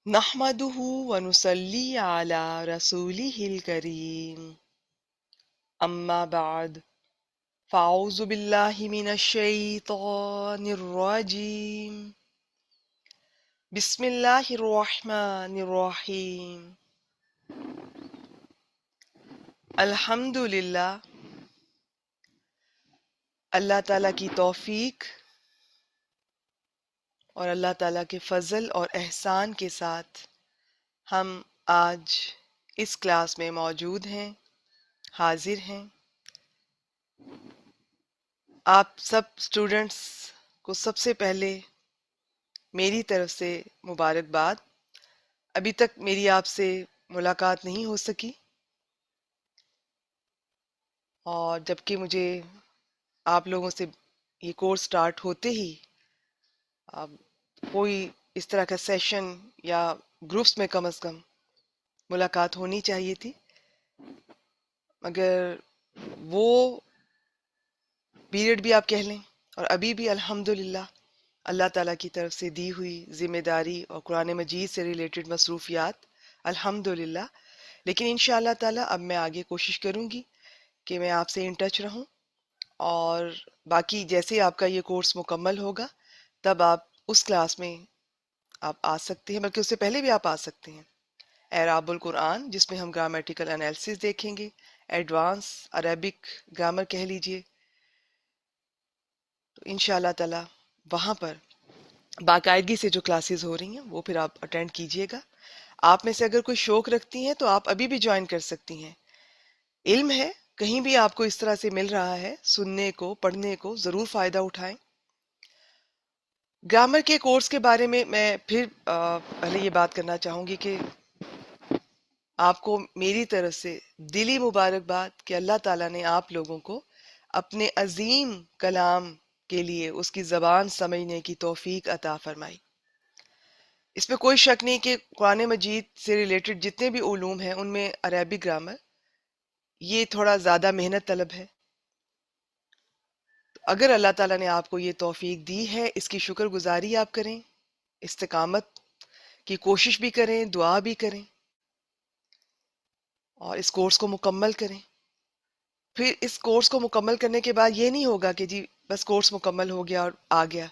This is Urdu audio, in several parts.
نحمده ونصلي على رسوله الكريم أما بعد فأعوذ بالله من الشيطان الرجيم بسم الله الرحمن الرحيم الحمد للہ اللہ تعالیٰ کی توفیق اور اللہ تعالیٰ کے فضل اور احسان کے ساتھ ہم آج اس کلاس میں موجود ہیں، حاضر ہیں۔ آپ سب اسٹوڈنٹس کو سب سے پہلے میری طرف سے مبارکباد۔ ابھی تک میری آپ سے ملاقات نہیں ہو سکی، اور جبکہ مجھے آپ لوگوں سے یہ کورس سٹارٹ ہوتے ہی اب کوئی اس طرح کا سیشن یا گروپس میں کم از کم ملاقات ہونی چاہیے تھی، مگر وہ پیریڈ بھی آپ کہہ لیں اور ابھی بھی الحمدللہ اللہ تعالیٰ کی طرف سے دی ہوئی ذمہ داری اور قرآن مجید سے ریلیٹڈ مصروفیات الحمدللہ۔ لیکن انشاءاللہ تعالیٰ اب میں آگے کوشش کروں گی کہ میں آپ سے ان ٹچ رہوں، اور باقی جیسے آپ کا یہ کورس مکمل ہوگا تب آپ اس کلاس میں آپ آ سکتے ہیں، بلکہ اس سے پہلے بھی آپ آ سکتے ہیں۔ اعراب القرآن، جس میں ہم گرامیٹیکل انالیسس دیکھیں گے، ایڈوانس عربک گرامر کہہ لیجئے، تو انشاءاللہ تعالیٰ وہاں پر باقاعدگی سے جو کلاسز ہو رہی ہیں وہ پھر آپ اٹینڈ کیجئے گا۔ آپ میں سے اگر کوئی شوق رکھتی ہیں تو آپ ابھی بھی جوائن کر سکتی ہیں۔ علم ہے، کہیں بھی آپ کو اس طرح سے مل رہا ہے، سننے کو، پڑھنے کو، ضرور فائدہ اٹھائیں۔ گرامر کے کورس کے بارے میں پھر پہلے یہ بات کرنا چاہوں گی کہ آپ کو میری طرف سے دلی مبارکباد کہ اللہ تعالیٰ نے آپ لوگوں کو اپنے عظیم کلام کے لیے اس کی زبان سمجھنے کی توفیق عطا فرمائی۔ اس میں کوئی شک نہیں کہ قرآن مجید سے ریلیٹڈ جتنے بھی علوم ہیں ان میں عربی گرامر یہ تھوڑا زیادہ محنت طلب ہے۔ اگر اللہ تعالیٰ نے آپ کو یہ توفیق دی ہے، اس کی شکر گزاری آپ کریں، استقامت کی کوشش بھی کریں، دعا بھی کریں، اور اس کورس کو مکمل کریں۔ پھر اس کورس کو مکمل کرنے کے بعد یہ نہیں ہوگا کہ جی بس کورس مکمل ہو گیا اور آ گیا۔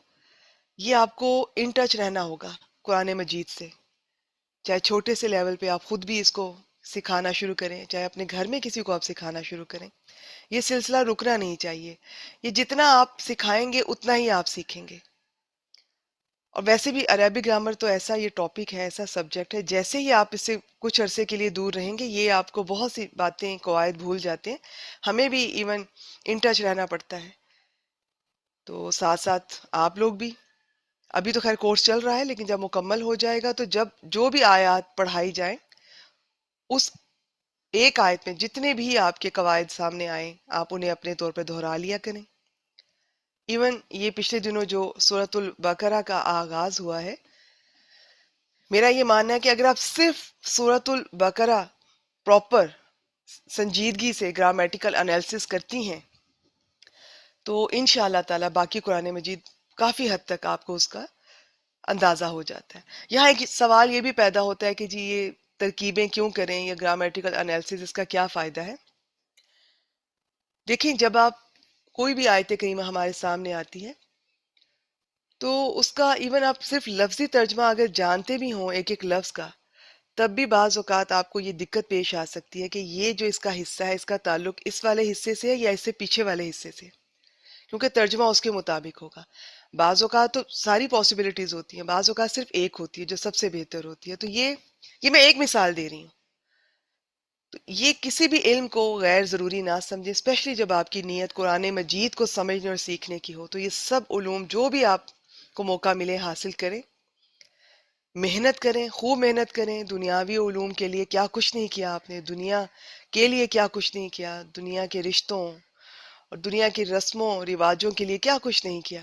یہ آپ کو ان ٹچ رہنا ہوگا قرآن مجید سے، چاہے چھوٹے سے لیول پہ آپ خود بھی اس کو سکھانا شروع کریں، چاہے اپنے گھر میں کسی کو آپ سکھانا شروع کریں۔ یہ سلسلہ رکنا نہیں چاہیے، یہ جتنا آپ سکھائیں گے اتنا ہی آپ سیکھیں گے۔ اور ویسے بھی عربی گرامر تو ایسا یہ ٹاپک ہے، ایسا سبجیکٹ ہے، جیسے ہی آپ اس سے کچھ عرصے کے لیے دور رہیں گے یہ آپ کو بہت سی باتیں، قواعد بھول جاتے ہیں۔ ہمیں بھی ایون ان ٹچ رہنا پڑتا ہے، تو ساتھ ساتھ آپ لوگ بھی۔ ابھی تو خیر کورس چل رہا ہے، لیکن جب مکمل ہو جائے گا تو جب جو بھی آیات پڑھائی جائیں اس ایک آیت میں جتنے بھی آپ کے قواعد سامنے آئیں آپ انہیں اپنے طور پہ دہرا لیا کریں۔ ایون یہ پچھلے دنوں جو سورۃ البقرہ کا آغاز ہوا ہے، میرا یہ ماننا ہے کہ اگر آپ صرف سورۃ البقرہ پراپر سنجیدگی سے گرامیٹیکل انالیسس کرتی ہیں تو انشاءاللہ تعالیٰ باقی قرآن مجید کافی حد تک آپ کو اس کا اندازہ ہو جاتا ہے۔ یہاں ایک سوال یہ بھی پیدا ہوتا ہے کہ جی یہ ترکیبیں کیوں کریں یا گرامیٹیکل انالیسس، اس کا کیا فائدہ ہے؟ دیکھیں، جب آپ کوئی بھی آیت کریمہ ہمارے سامنے آتی ہے تو اس کا ایون آپ صرف لفظی ترجمہ اگر جانتے بھی ہوں ایک ایک لفظ کا، تب بھی بعض اوقات آپ کو یہ دقت پیش آ سکتی ہے کہ یہ جو اس کا حصہ ہے اس کا تعلق اس والے حصے سے ہے یا اس سے پیچھے والے حصے سے، کیونکہ ترجمہ اس کے مطابق ہوگا۔ بعض اوقات تو ساری پاسبلٹیز ہوتی ہیں، بعض اوقات صرف ایک ہوتی ہے جو سب سے بہتر ہوتی ہے۔ تو یہ میں ایک مثال دے رہی ہوں۔ تو یہ کسی بھی علم کو غیر ضروری نہ سمجھیں، اسپیشلی جب آپ کی نیت قرآن مجید کو سمجھنے اور سیکھنے کی ہو۔ تو یہ سب علوم جو بھی آپ کو موقع ملے حاصل کریں، محنت کریں، خوب محنت کریں۔ دنیاوی علوم کے لیے کیا کچھ نہیں کیا آپ نے، دنیا کے لیے کیا کچھ نہیں کیا، دنیا کے رشتوں اور دنیا کی رسموں رواجوں کے لیے کیا کچھ نہیں کیا۔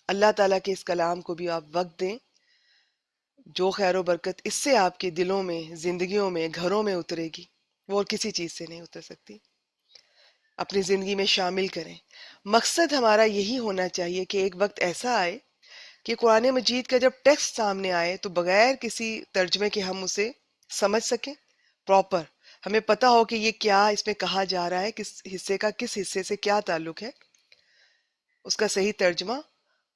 اللہ تعالیٰ کے اس کلام کو بھی آپ وقت دیں، جو خیر و برکت اس سے آپ کے دلوں میں، زندگیوں میں، گھروں میں اترے گی وہ اور کسی چیز سے نہیں اتر سکتی۔ اپنی زندگی میں شامل کریں۔ مقصد ہمارا یہی ہونا چاہیے کہ ایک وقت ایسا آئے کہ قرآن مجید کا جب ٹیکسٹ سامنے آئے تو بغیر کسی ترجمے کے ہم اسے سمجھ سکیں پراپر، ہمیں پتہ ہو کہ یہ کیا اس میں کہا جا رہا ہے، کس حصے کا کس حصے سے کیا تعلق ہے، اس کا صحیح ترجمہ.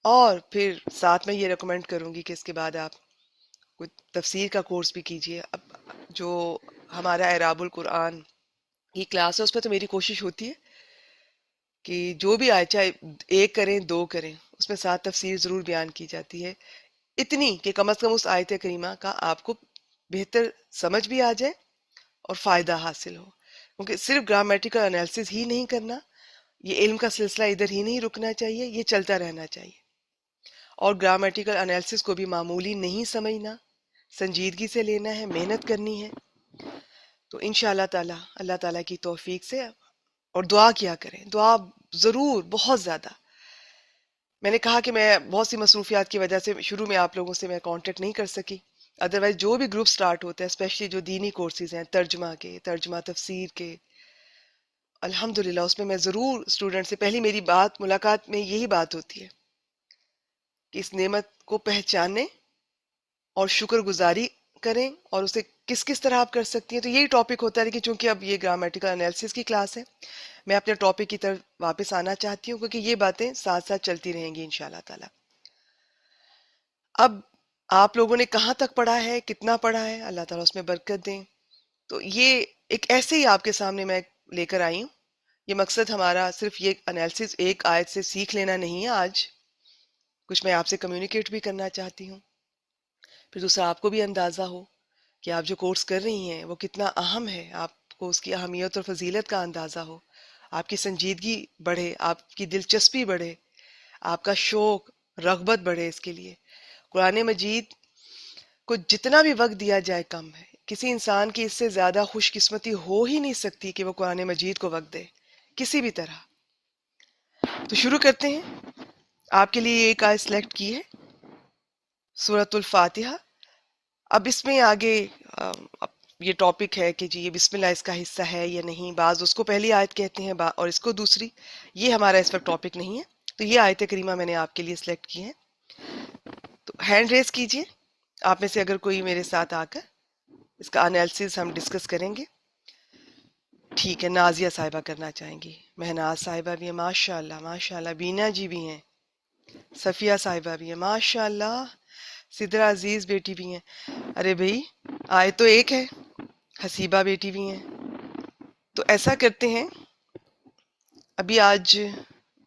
اور پھر ساتھ میں یہ ریکمینڈ کروں گی کہ اس کے بعد آپ کوئی تفسیر کا کورس بھی کیجئے. اب جو ہمارا اعراب القرآن یہ کلاس ہے اس میں تو میری کوشش ہوتی ہے کہ جو بھی آئے چاہے ایک کریں دو کریں اس میں ساتھ تفسیر ضرور بیان کی جاتی ہے، اتنی کہ کم از کم اس آیت کریمہ کا آپ کو بہتر سمجھ بھی آ جائے اور فائدہ حاصل ہو. کیونکہ صرف گرامیٹیکل انالیسس ہی نہیں کرنا، یہ علم کا سلسلہ ادھر ہی نہیں رکنا چاہیے، یہ چلتا رہنا چاہیے. اور گرامیٹیکل انالیسس کو بھی معمولی نہیں سمجھنا، سنجیدگی سے لینا ہے، محنت کرنی ہے. تو انشاءاللہ تعالی اللہ تعالیٰ کی توفیق سے اور دعا کیا کریں، دعا ضرور بہت زیادہ. میں نے کہا کہ میں بہت سی مصروفیات کی وجہ سے شروع میں آپ لوگوں سے میں کانٹیکٹ نہیں کر سکی، ادروائز جو بھی گروپ سٹارٹ ہوتا ہے اسپیشلی جو دینی کورسز ہیں ترجمہ کے، ترجمہ تفسیر کے، الحمدللہ اس میں میں ضرور اسٹوڈنٹ سے پہلی میری ملاقات میں یہی بات ہوتی ہے کہ اس نعمت کو پہچانیں اور شکر گزاری کریں، اور اسے کس کس طرح آپ کر سکتی ہیں. تو یہی ٹاپک ہوتا ہے کہ چونکہ اب یہ گرامیٹیکل انالیسس کی کلاس ہے میں اپنے ٹاپک کی طرف واپس آنا چاہتی ہوں کیونکہ یہ باتیں ساتھ ساتھ چلتی رہیں گی انشاءاللہ تعالی. اب آپ لوگوں نے کہاں تک پڑھا ہے، کتنا پڑھا ہے، اللہ تعالیٰ اس میں برکت دیں. تو یہ ایک ایسے ہی آپ کے سامنے میں لے کر آئی ہوں. یہ مقصد ہمارا صرف یہ انالیسس ایک آیت سے سیکھ لینا نہیں ہے، آج کچھ میں آپ سے کمیونیکیٹ بھی کرنا چاہتی ہوں. پھر دوسرا آپ کو بھی اندازہ ہو کہ آپ جو کورس کر رہی ہیں وہ کتنا اہم ہے، آپ کو اس کی اہمیت اور فضیلت کا اندازہ ہو، آپ کی سنجیدگی بڑھے، آپ کی دلچسپی بڑھے، آپ کا شوق رغبت بڑھے اس کے لیے. قرآن مجید کو جتنا بھی وقت دیا جائے کم ہے. کسی انسان کی اس سے زیادہ خوش قسمتی ہو ہی نہیں سکتی کہ وہ قرآن مجید کو وقت دے کسی بھی طرح. تو شروع کرتے ہیں. آپ کے لیے ایک آیت سلیکٹ کی ہے سورۃ الفاتحہ. اب اس میں آگے اب یہ ٹاپک ہے کہ جی یہ بسم اللہ اس کا حصہ ہے یا نہیں، بعض اس کو پہلی آیت کہتے ہیں اور اس کو دوسری. یہ ہمارا اس وقت ٹاپک نہیں ہے. تو یہ آیت کریمہ میں نے آپ کے لیے سلیکٹ کی ہے. تو ہینڈ ریز کیجئے آپ میں سے اگر کوئی میرے ساتھ آ کر اس کا انالیسس ہم ڈسکس کریں گے. ٹھیک ہے، نازیہ صاحبہ کرنا چاہیں گی، مہناز صاحبہ بھی ہیں، ماشاء اللہ ماشاء اللہ، بینا جی بھی ہیں، صفیہ صاحبہ بھی ہیں، ماشاء اللہ، سدرا عزیز بیٹی بھی ہیں. ارے بھائی آئے تو ایک ہے، حسیبہ بیٹی بھی ہیں. تو ایسا کرتے ہیں، ابھی آج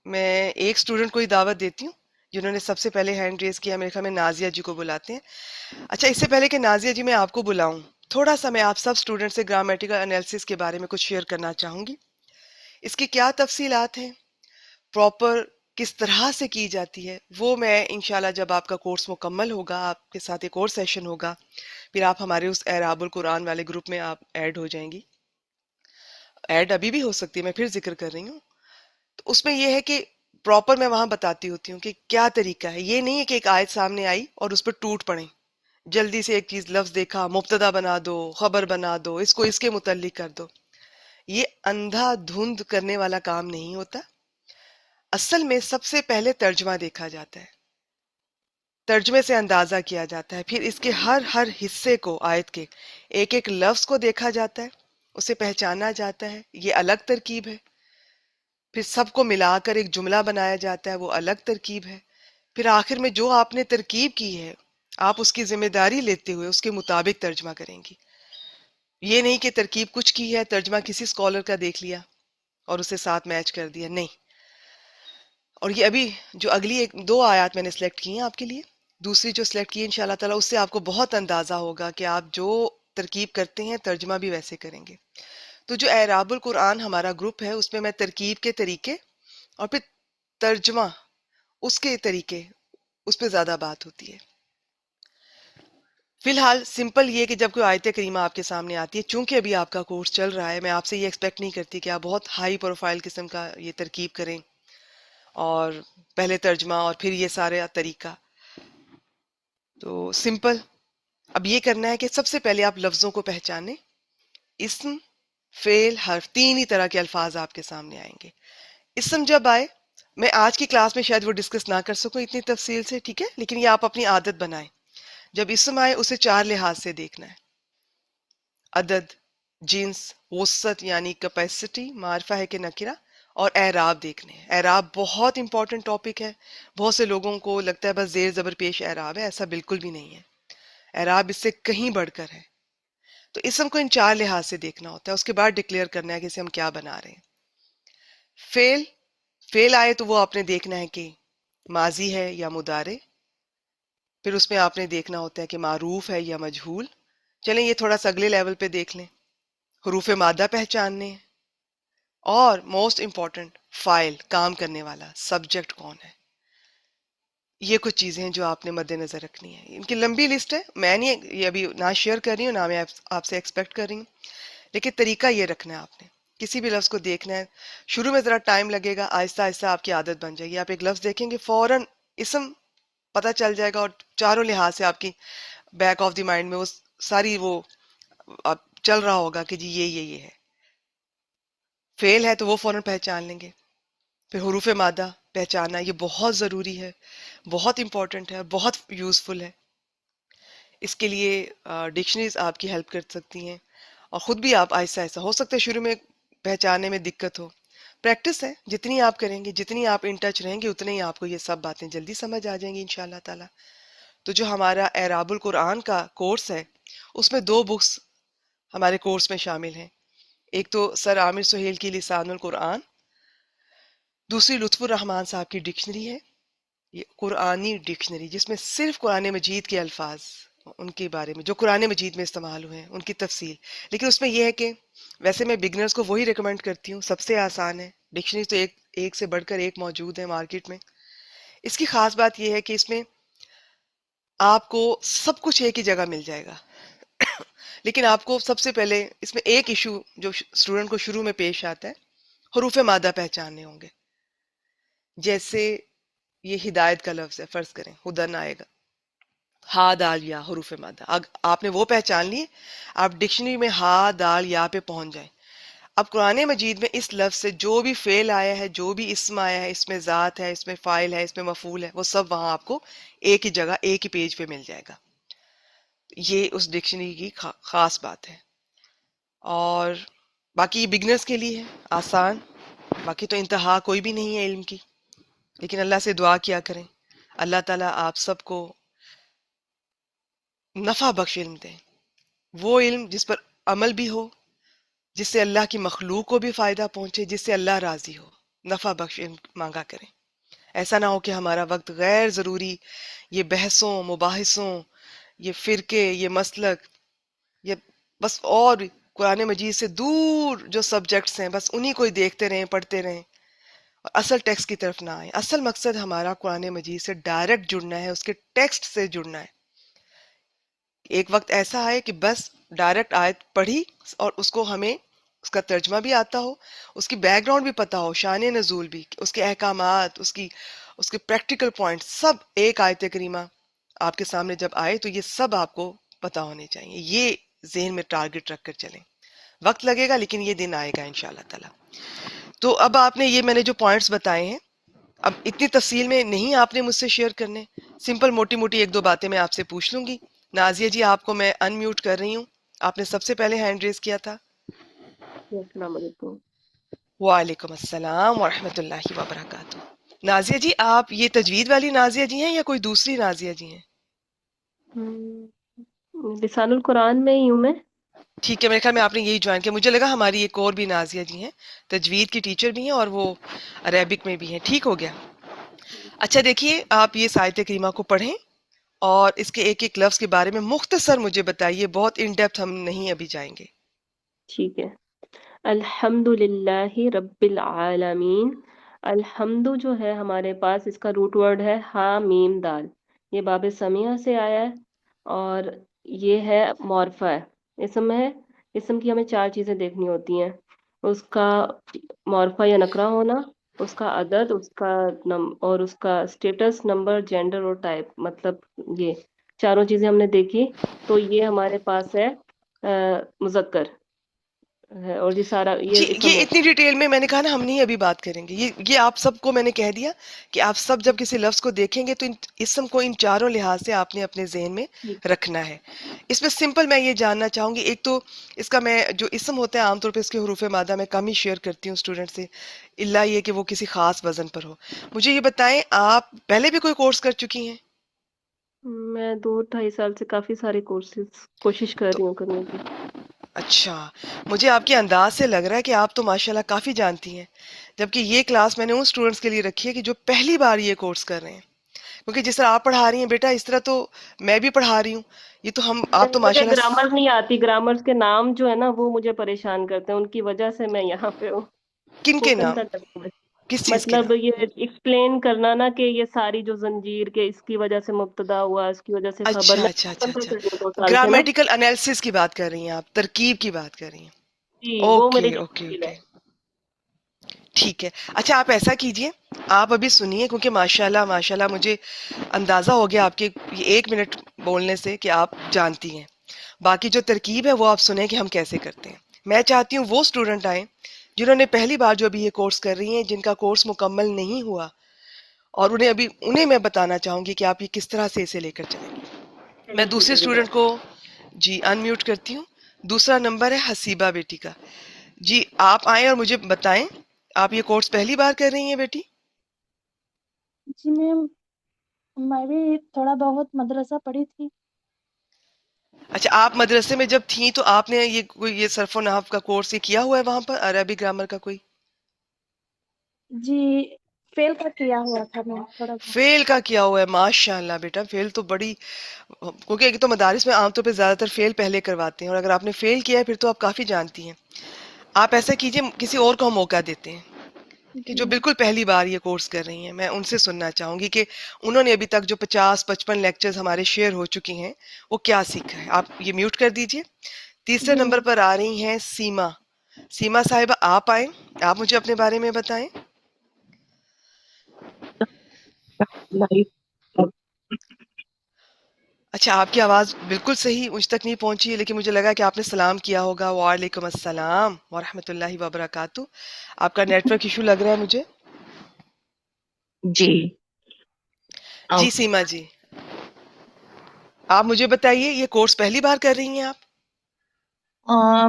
میں ایک اسٹوڈنٹ کو ہی دعوت دیتی ہوں جنہوں نے سب سے پہلے ہینڈ ریز کیا. میرے خیال میں نازیہ جی کو بلاتے ہیں. اچھا اس سے پہلے کہ نازیہ جی میں آپ کو بلاؤں، تھوڑا سا میں آپ سب اسٹوڈنٹ سے گرامیٹیکل انالیسس کے بارے میں کچھ شیئر کرنا چاہوں گی. اس کی کیا تفصیلات ہیں، پراپر کس طرح سے کی جاتی ہے، وہ میں انشاءاللہ جب آپ کا کورس مکمل ہوگا، آپ کے ساتھ ایک اور سیشن ہوگا، پھر آپ ہمارے اس اعراب القرآن والے گروپ میں آپ ایڈ ہو جائیں گی. ایڈ ابھی بھی ہو سکتی ہے، میں پھر ذکر کر رہی ہوں. تو اس میں یہ ہے کہ پراپر میں وہاں بتاتی ہوتی ہوں کہ کیا طریقہ ہے. یہ نہیں ہے کہ ایک آیت سامنے آئی اور اس پر ٹوٹ پڑیں، جلدی سے ایک چیز لفظ دیکھا مبتدا بنا دو، خبر بنا دو، اس کو اس کے متعلق کر دو. یہ اندھا دھند کرنے والا کام نہیں ہوتا. اصل میں سب سے پہلے ترجمہ دیکھا جاتا ہے، ترجمے سے اندازہ کیا جاتا ہے، پھر اس کے ہر حصے کو، آیت کے ایک ایک لفظ کو دیکھا جاتا ہے، اسے پہچانا جاتا ہے، یہ الگ ترکیب ہے. پھر سب کو ملا کر ایک جملہ بنایا جاتا ہے، وہ الگ ترکیب ہے. پھر آخر میں جو آپ نے ترکیب کی ہے آپ اس کی ذمہ داری لیتے ہوئے اس کے مطابق ترجمہ کریں گی. یہ نہیں کہ ترکیب کچھ کی ہے، ترجمہ کسی اسکالر کا دیکھ لیا اور اسے ساتھ میچ کر دیا، نہیں. اور یہ ابھی جو اگلی ایک دو آیات میں نے سلیکٹ کی ہیں آپ کے لیے، دوسری جو سلیکٹ کی ہے انشاءاللہ تعالیٰ اس سے آپ کو بہت اندازہ ہوگا کہ آپ جو ترکیب کرتے ہیں ترجمہ بھی ویسے کریں گے. تو جو اعراب القرآن ہمارا گروپ ہے اس میں میں ترکیب کے طریقے اور پھر ترجمہ اس کے طریقے، اس پہ زیادہ بات ہوتی ہے. فی الحال سمپل یہ کہ جب کوئی آیت کریمہ آپ کے سامنے آتی ہے، چونکہ ابھی آپ کا کورس چل رہا ہے، میں آپ سے یہ ایکسپیکٹ نہیں کرتی کہ آپ بہت ہائی پروفائل قسم کا یہ ترکیب کریں اور پہلے ترجمہ اور پھر یہ سارے طریقہ. تو سمپل اب یہ کرنا ہے کہ سب سے پہلے آپ لفظوں کو پہچانیں. اسم، فعل، حرف، تین ہی طرح کے الفاظ آپ کے سامنے آئیں گے. اسم جب آئے میں آج کی کلاس میں شاید وہ ڈسکس نہ کر سکوں اتنی تفصیل سے، ٹھیک ہے، لیکن یہ آپ اپنی عادت بنائیں، جب اسم آئے اسے 4 لحاظ سے دیکھنا ہے: عدد، جنس، وسعت یعنی کیپیسٹی، معرفہ ہے کہ نکرہ، اور اعراب دیکھنے ہیں۔ اعراب بہت امپورٹنٹ ٹاپک ہے، بہت سے لوگوں کو لگتا ہے بس زیر زبر پیش اعراب ہے، ایسا بالکل بھی نہیں ہے، اعراب اس سے کہیں بڑھ کر ہے۔ تو اسم کو ان 4 لحاظ سے دیکھنا ہوتا ہے، اس کے بعد ڈکلیئر کرنا ہے کہ اسے ہم کیا بنا رہے ہیں۔ فعل، فعل آئے تو وہ آپ نے دیکھنا ہے کہ ماضی ہے یا مضارع، پھر اس میں آپ نے دیکھنا ہوتا ہے کہ معروف ہے یا مجہول۔ چلیں یہ تھوڑا سا اگلے لیول پہ دیکھ لیں، حروف مادہ پہچاننے ہیں، اور موسٹ امپورٹنٹ فاعل، کام کرنے والا، سبجیکٹ کون ہے۔ یہ کچھ چیزیں ہیں جو آپ نے مد نظر رکھنی ہے، ان کی لمبی لسٹ ہے، میں نہیں یہ ابھی نہ شیئر کر رہی ہوں نہ میں آپ سے ایکسپیکٹ کر رہی ہوں، لیکن طریقہ یہ رکھنا ہے آپ نے، کسی بھی لفظ کو دیکھنا ہے، شروع میں ذرا ٹائم لگے گا، آہستہ آہستہ آپ کی عادت بن جائے گی، آپ ایک لفظ دیکھیں گے فوراً اسم پتہ چل جائے گا، اور چاروں لحاظ سے آپ کی بیک آف دی مائنڈ میں وہ ساری وہ اب چل رہا ہوگا کہ جی یہ ہے۔ فعل ہے تو وہ فوراً پہچان لیں گے۔ پھر حروف مادہ پہچاننا، یہ بہت ضروری ہے، بہت امپورٹنٹ ہے، بہت یوزفل ہے۔ اس کے لیے ڈکشنریز آپ کی ہیلپ کر سکتی ہیں، اور خود بھی آپ آہستہ آہستہ، ہو سکتا ہے شروع میں پہچاننے میں دقت ہو، پریکٹس ہے، جتنی آپ کریں گے، جتنی آپ ان ٹچ رہیں گے، اتنے ہی آپ کو یہ سب باتیں جلدی سمجھ آ جائیں گی انشاءاللہ تعالی۔ تو جو ہمارا اعراب القرآن کا کورس ہے، اس میں 2 بکس ہمارے کورس میں شامل ہیں، ایک تو سر عامر سہیل کی لسان القرآن، دوسری لطف الرحمان صاحب کی ڈکشنری ہے، یہ قرآنی ڈکشنری، جس میں صرف قرآن مجید کے الفاظ، ان کے بارے میں جو قرآن مجید میں استعمال ہوئے ہیں ان کی تفصیل، لیکن اس میں یہ ہے کہ ویسے میں بگنرز کو وہی ریکمینڈ کرتی ہوں، سب سے آسان ہے، ڈکشنری تو ایک سے بڑھ کر ایک موجود ہے مارکیٹ میں۔ اس کی خاص بات یہ ہے کہ اس میں آپ کو سب کچھ ایک ہی جگہ مل جائے گا، لیکن آپ کو سب سے پہلے اس میں ایک ایشو جو اسٹوڈنٹ کو شروع میں پیش آتا ہے، حروف مادہ پہچاننے ہوں گے۔ جیسے یہ ہدایت کا لفظ ہے، فرض کریں ہدن آئے گا، ہا دال یا حروف مادہ، آپ نے وہ پہچان لیے، آپ ڈکشنری میں ہا دال یا پہ پہنچ جائیں۔ اب قرآن مجید میں اس لفظ سے جو بھی فعل آیا ہے، جو بھی اسم آیا ہے، اس میں ذات ہے، اس میں فاعل ہے، اس میں مفعول ہے، وہ سب وہاں آپ کو ایک ہی جگہ ایک ہی پیج پہ مل جائے گا۔ یہ اس ڈکشنری کی خاص بات ہے، اور باقی بگنرز کے لیے ہے آسان، باقی تو انتہا کوئی بھی نہیں ہے علم کی، لیکن اللہ سے دعا کیا کریں، اللہ تعالیٰ آپ سب کو نفع بخش علم دیں، وہ علم جس پر عمل بھی ہو، جس سے اللہ کی مخلوق کو بھی فائدہ پہنچے، جس سے اللہ راضی ہو، نفع بخش علم مانگا کریں۔ ایسا نہ ہو کہ ہمارا وقت غیر ضروری یہ بحثوں، مباحثوں، یہ فرقے، یہ مسلک، یہ بس اور قرآن مجید سے دور جو سبجیکٹس ہیں بس انہی کو ہی دیکھتے رہیں، پڑھتے رہیں، اور اصل ٹیکسٹ کی طرف نہ آئیں۔ اصل مقصد ہمارا قرآن مجید سے ڈائریکٹ جڑنا ہے، اس کے ٹیکسٹ سے جڑنا ہے۔ ایک وقت ایسا آئے کہ بس ڈائریکٹ آیت پڑھی اور اس کو ہمیں اس کا ترجمہ بھی آتا ہو، اس کی بیک گراؤنڈ بھی پتا ہو، شان نزول بھی، اس کے احکامات، اس کے پریکٹیکل پوائنٹ، سب ایک آیت کریمہ آپ کے سامنے جب آئے تو یہ سب آپ کو پتا ہونے چاہیے۔ یہ ذہن میں ٹارگٹ رکھ کر چلیں، وقت لگے گا لیکن یہ دن آئے گا انشاءاللہ تعالی۔ تو اب آپ نے یہ میں نے جو پوائنٹس بتائے ہیں، اب اتنی تفصیل میں نہیں آپ نے مجھ سے شیئر کرنے، سمپل موٹی موٹی ایک دو باتیں میں آپ سے پوچھ لوں گی۔ نازیہ جی آپ کو میں ان میوٹ کر رہی ہوں، آپ نے سب سے پہلے ہینڈ ریز کیا تھا۔ جی السلام علیکم۔ وعلیکم السلام ورحمۃ اللہ وبرکاتہ۔ نازیہ جی آپ یہ تجوید والی نازیہ جی ہیں یا کوئی دوسری نازیہ جی ہیں؟ لسان القرآن میں ہی ہوں میں۔ ٹھیک ہے، میرے خیال میں آپ نے یہی جوائن کیا، مجھے لگا ہماری ایک اور بھی نازیہ جی ہیں، تجوید کی ٹیچر بھی ہیں اور وہ عربک میں بھی ہیں، ٹھیک ہو گیا۔ اچھا دیکھیے، آپ یہ آیت کریمہ کو پڑھیں اور اس کے ایک ایک لفظ کے بارے میں مختصر مجھے بتائیے، بہت ان ڈیپتھ ہم نہیں ابھی جائیں گے۔ ٹھیک ہے۔ الحمد للہ رب العالمین۔ الحمد جو ہے ہمارے پاس اس کا روٹ ورڈ ہے ہا میم دال، یہ باب سمیہ سے آیا ہے، اور یہ ہے معرفہ ہے، اسم ہے۔ اسم کی ہمیں 4 چیزیں دیکھنی ہوتی ہیں، اس کا معرفہ یا نکرہ ہونا، اس کا عدد، اس کا اور اس کا اسٹیٹس، نمبر، جینڈر اور ٹائپ، مطلب یہ چاروں چیزیں ہم نے دیکھی۔ تو یہ ہمارے پاس ہے مذکر، ہے، اور یہ سارا جی یہ اسم یہ ہوتا اتنی ڈیٹیل میں نے کہا نا ہم نہیں ابھی بات کریں گے، یہ آپ سب کو میں نے کہہ دیا کہ آپ سب ہے۔ جب کسی لفظ کو دیکھیں گے تو اسم کو ان چاروں لحاظ سے آپ نے اپنے ذہن میں ٹھیک رکھنا ہے۔ اس میں سمپل میں یہ جاننا چاہوں گی، ایک تو اس کا میں جو اسم ہوتا ہے عام طور پہ اس کے حروف مادہ میں کم ہی شیئر کرتی ہوں اسٹوڈنٹ سے، الا یہ کہ وہ کسی خاص وزن پر ہو۔ مجھے یہ بتائیں آپ پہلے بھی کوئی کورس کر چکی ہیں؟ میں 2 ڈھائی سال سے کافی سارے کورسز کوشش کر تو رہی ہوں کرنے کی۔ اچھا، مجھے آپ کے انداز سے لگ رہا ہے کہ آپ تو ماشاءاللہ کافی جانتی ہیں، جبکہ یہ کلاس میں نے ان اسٹوڈنٹس کے لیے رکھی ہے کہ جو پہلی بار یہ کورس کر رہے ہیں، کیونکہ جس طرح آپ پڑھا رہی ہیں بیٹا اس طرح تو میں بھی پڑھا رہی ہوں، یہ تو آپ تو مجھے ماشاءاللہ گرامر نہیں آتی، گرامرز کے نام جو ہے نا وہ مجھے پریشان کرتے ہیں، ان کی وجہ سے میں یہاں پہ ہوں۔ کن کے اسپوکن نام، کا کروں میں، کس چیز کے مطلب نام؟ یہ ایکسپلین کرنا نا کہ یہ ساری جو زنجیر کے اس کی وجہ سے مبتدا ہوا، اس کی وجہ سے خبر، اچھا میں اچھا اچھا اسپوکن کا اچھا، کر رہی ہوں 2 سال سے نا۔ گرامیٹیکل انالیسس کی بات کر رہی ہیں آپ، ترکیب کی بات کر رہی ہیں؟ جی وہ میری اوکے جو اوکے مشکل ہے۔ اوکے، ٹھیک ہے۔ اچھا آپ ایسا کیجئے، آپ ابھی سنیے، کیونکہ ماشاءاللہ ماشاءاللہ مجھے اندازہ ہو گیا آپ کے یہ 1 منٹ بولنے سے کہ آپ جانتی ہیں۔ باقی جو ترکیب ہے وہ آپ سنیں کہ ہم کیسے کرتے ہیں۔ میں چاہتی ہوں وہ اسٹوڈنٹ آئیں جنہوں نے پہلی بار جو ابھی یہ کورس کر رہی ہیں، جن کا کورس مکمل نہیں ہوا، اور انہیں میں بتانا چاہوں گی کہ آپ یہ کس طرح سے اسے لے کر چلیں گے۔ میں چلیں ٹھیک دوسرے ہے جی اسٹوڈنٹ کو جی انمیوٹ کرتی ہوں۔ دوسرا نمبر ہے حسیبہ بیٹی کا۔ جی آپ آئیں اور مجھے بتائیں، آپ یہ کورس پہلی بار کر رہی ہیں بیٹی؟ جی میم، میں بھی تھوڑا بہت مدرسہ پڑھی تھی۔ اچھا آپ مدرسے میں جب تھیں تو آپ نے یہ صرف و نحو کا کورس یہ کیا ہوا ہے وہاں پر، عربی گرامر کا کوئی؟ جی فیل کا کیا ہوا تھا میں تھوڑا بہت۔ فیل کا کیا ہوا ہے؟ ماشاء اللہ بیٹا، فیل تو بڑی، کیونکہ ایک تو مدارس میں عام طور پہ زیادہ تر فیل پہلے کرواتے ہیں، اور اگر آپ نے فیل کیا ہے پھر تو آپ کافی جانتی ہیں۔ آپ ایسا کیجئے، کسی اور کو ہم موقع دیتے ہیں کہ جی جو بالکل پہلی بار یہ کورس کر رہی ہیں، میں ان سے سننا چاہوں گی کہ انہوں نے ابھی تک جو 50-55 لیکچرز ہمارے شیئر ہو چکی ہیں وہ کیا سیکھا ہے۔ آپ یہ میوٹ کر دیجئے۔ تیسرے جی نمبر میم۔ پر آ رہی ہیں سیما۔ سیما صاحبہ آپ آئیں، آپ مجھے اپنے بارے میں بتائیں۔ اچھا آپ کی آواز بالکل صحیح مجھ تک نہیں پہنچی ہے، لیکن مجھے لگا کہ آپ نے سلام کیا ہوگا۔ وعلیکم السلام ورحمۃ اللہ وبرکاتہ۔ آپ کا نیٹ ورک ایشو لگ رہا ہے مجھے۔ جی جی سیما جی، آپ مجھے بتائیے یہ کورس پہلی بار کر رہی ہیں آپ؟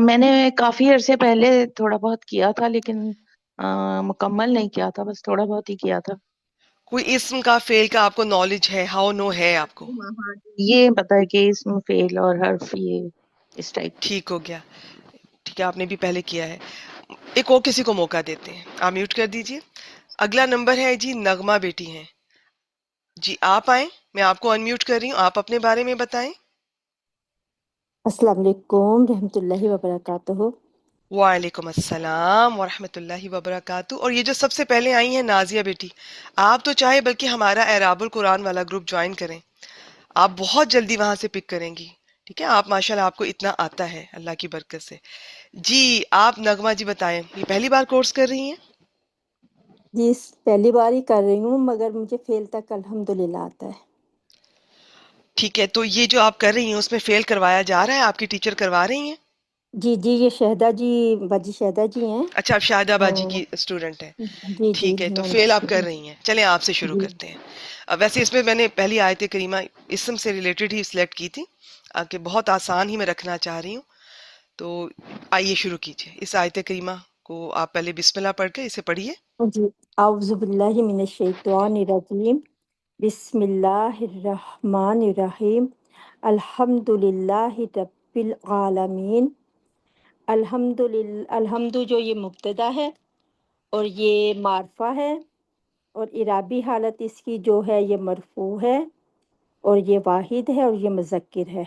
میں نے کافی عرصے پہلے تھوڑا بہت کیا تھا، لیکن مکمل نہیں کیا تھا، بس تھوڑا بہت ہی کیا تھا۔ کوئی اسم کا فیل کا آپ کو نالج ہے؟ ہاؤ نو ہے آپ کو؟ ہاں ہاں، یہ پتا ہے کہ اسم فعل اور حرف یہ اس ٹائپ کی۔ ٹھیک ہو گیا، ٹھیک ہے، آپ نے بھی پہلے کیا ہے۔ ایک اور کسی کو موقع دیتے ہیں، آپ میوٹ کر دیجئے۔ اگلا نمبر ہے جی نغمہ بیٹی ہیں۔ جی آپ آئیں، میں آپ کو انمیوٹ کر رہی ہوں، آپ اپنے بارے میں بتائیں۔ السلام علیکم رحمۃ اللہ وبرکاتہ۔ وعلیکم السلام ورحمۃ اللہ وبرکاتہ۔ اور یہ جو سب سے پہلے آئی ہیں نازیہ بیٹی، آپ تو چاہے بلکہ ہمارا اعراب القرآن والا گروپ جوائن کریں، آپ بہت جلدی وہاں سے پک کریں گی، ٹھیک ہے؟ آپ ماشاءاللہ آپ کو اتنا آتا ہے اللہ کی برکت سے۔ جی آپ نغمہ جی بتائیں، یہ پہلی بار کورس کر رہی ہیں؟ جی پہلی بار ہی کر رہی ہوں، مگر مجھے فیل تک الحمدللہ آتا ہے۔ ٹھیک ہے، تو یہ جو آپ کر رہی ہیں اس میں فیل کروایا جا رہا ہے؟ آپ کی ٹیچر کروا رہی ہیں؟ جی جی، یہ شہدہ جی، باجی شہدہ جی ہیں۔ اچھا آپ شاہدہ باجی کی اسٹوڈنٹ ہیں، جی جی، ٹھیک ہے، تو میں ان کی فیل آپ کر اسٹوڈنٹ۔ رہی ہیں۔ چلیں آپ سے شروع جی کرتے ہیں۔ ویسے اس میں میں نے پہلی آیت کریمہ اسم سے ریلیٹڈ ہی سلیکٹ کی تھی، کہ بہت آسان ہی میں رکھنا چاہ رہی ہوں، تو آئیے شروع کیجئے۔ اس آیت کریمہ کو آپ پہلے بسم اللہ پڑھ کے اسے پڑھیے۔ جی، اعوذ باللہ من الشیطان الرجیم، بسم اللہ الرحمن الرحیم، الحمدللہ رب العالمین۔ الحمد جو یہ مبتدا ہے اور یہ معرفہ ہے، اور اعرابی حالت اس کی جو ہے یہ مرفوع ہے، اور یہ واحد ہے، اور یہ مذکر ہے۔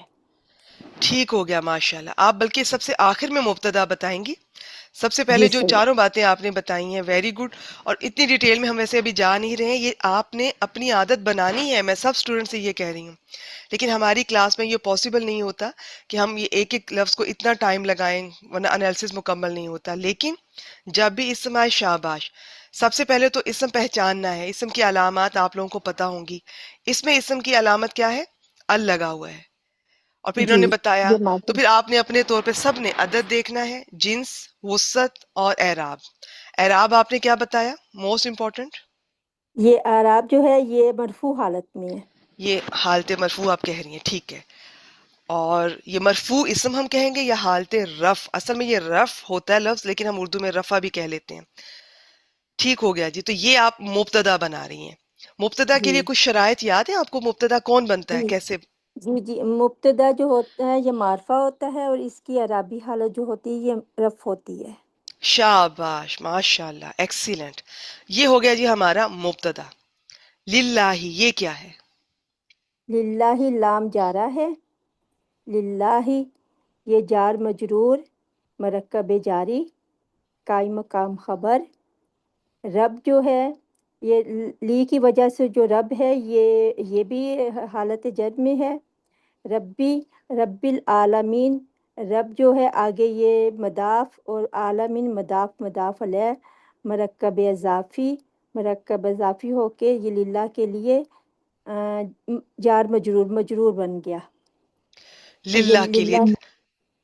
ٹھیک ہو گیا ماشاءاللہ۔ آپ بلکہ سب سے آخر میں مبتدا بتائیں گی، سب سے جی پہلے جو صحیح۔ چاروں باتیں آپ نے بتائی ہیں، ویری گڈ۔ اور اتنی ڈیٹیل میں ہم ویسے ابھی جا نہیں رہے ہیں، یہ آپ نے اپنی عادت بنانی ہے، میں سب سٹوڈنٹ سے یہ کہہ رہی ہوں۔ لیکن ہماری کلاس میں یہ پاسبل نہیں ہوتا کہ ہم یہ ایک ایک لفظ کو اتنا ٹائم لگائیں، ورنہ انالیسس مکمل نہیں ہوتا۔ لیکن جب بھی اسم آئے شاباش، سب سے پہلے تو اسم پہچاننا ہے۔ اسم کی علامات آپ لوگوں کو پتہ ہوں گی۔ اس میں اسم کی علامت کیا ہے؟ ال لگا ہوا ہے، اور پھر انہوں جی نے بتایا، یہ تو مادہ پھر آپ نے اپنے طور پہ سب نے عدد دیکھنا ہے، جنس، وسط اور اعراب. اعراب آپ نے کیا بتایا موسٹ امپورٹنٹ؟ یہ اعراب جو ہے یہ مرفوع حالت میں ہے. یہ حالت مرفوع آپ کہہ رہی ہیں، ٹھیک ہے. اور یہ مرفوع اسم ہم کہیں گے یا حالت رف؟ اصل میں یہ رف ہوتا ہے لفظ، لیکن ہم اردو میں رفع بھی کہہ لیتے ہیں. ٹھیک ہو گیا جی. تو یہ آپ مبتدا بنا رہی ہیں. مبتدا کے جی لیے کچھ شرائط یاد ہے آپ کو؟ مبتدا کون بنتا ہے، جی کیسے؟ جی جی مبتدا جو ہوتا ہے یہ معرفہ ہوتا ہے، اور اس کی اعرابی حالت جو ہوتی ہے یہ رف ہوتی ہے. شاباش، ماشاء اللہ، ایکسیلنٹ. یہ ہو گیا جی ہمارا مبتدا. للہ یہ کیا ہے؟ للہ لام جارہ ہے. للہ یہ جار مجرور مرکب جاری قائم مقام خبر. رب جو ہے یہ لی کی وجہ سے جو رب ہے یہ بھی حالت جر میں ہے. ربی رب العالمین، رب جو ہے آگے یہ مضاف اور عالمین مضاف علیہ مرکب اضافی ہو کے یہ للہ کے لیے جار مجرور بن گیا. اور یہ للہ کے لیے. للہ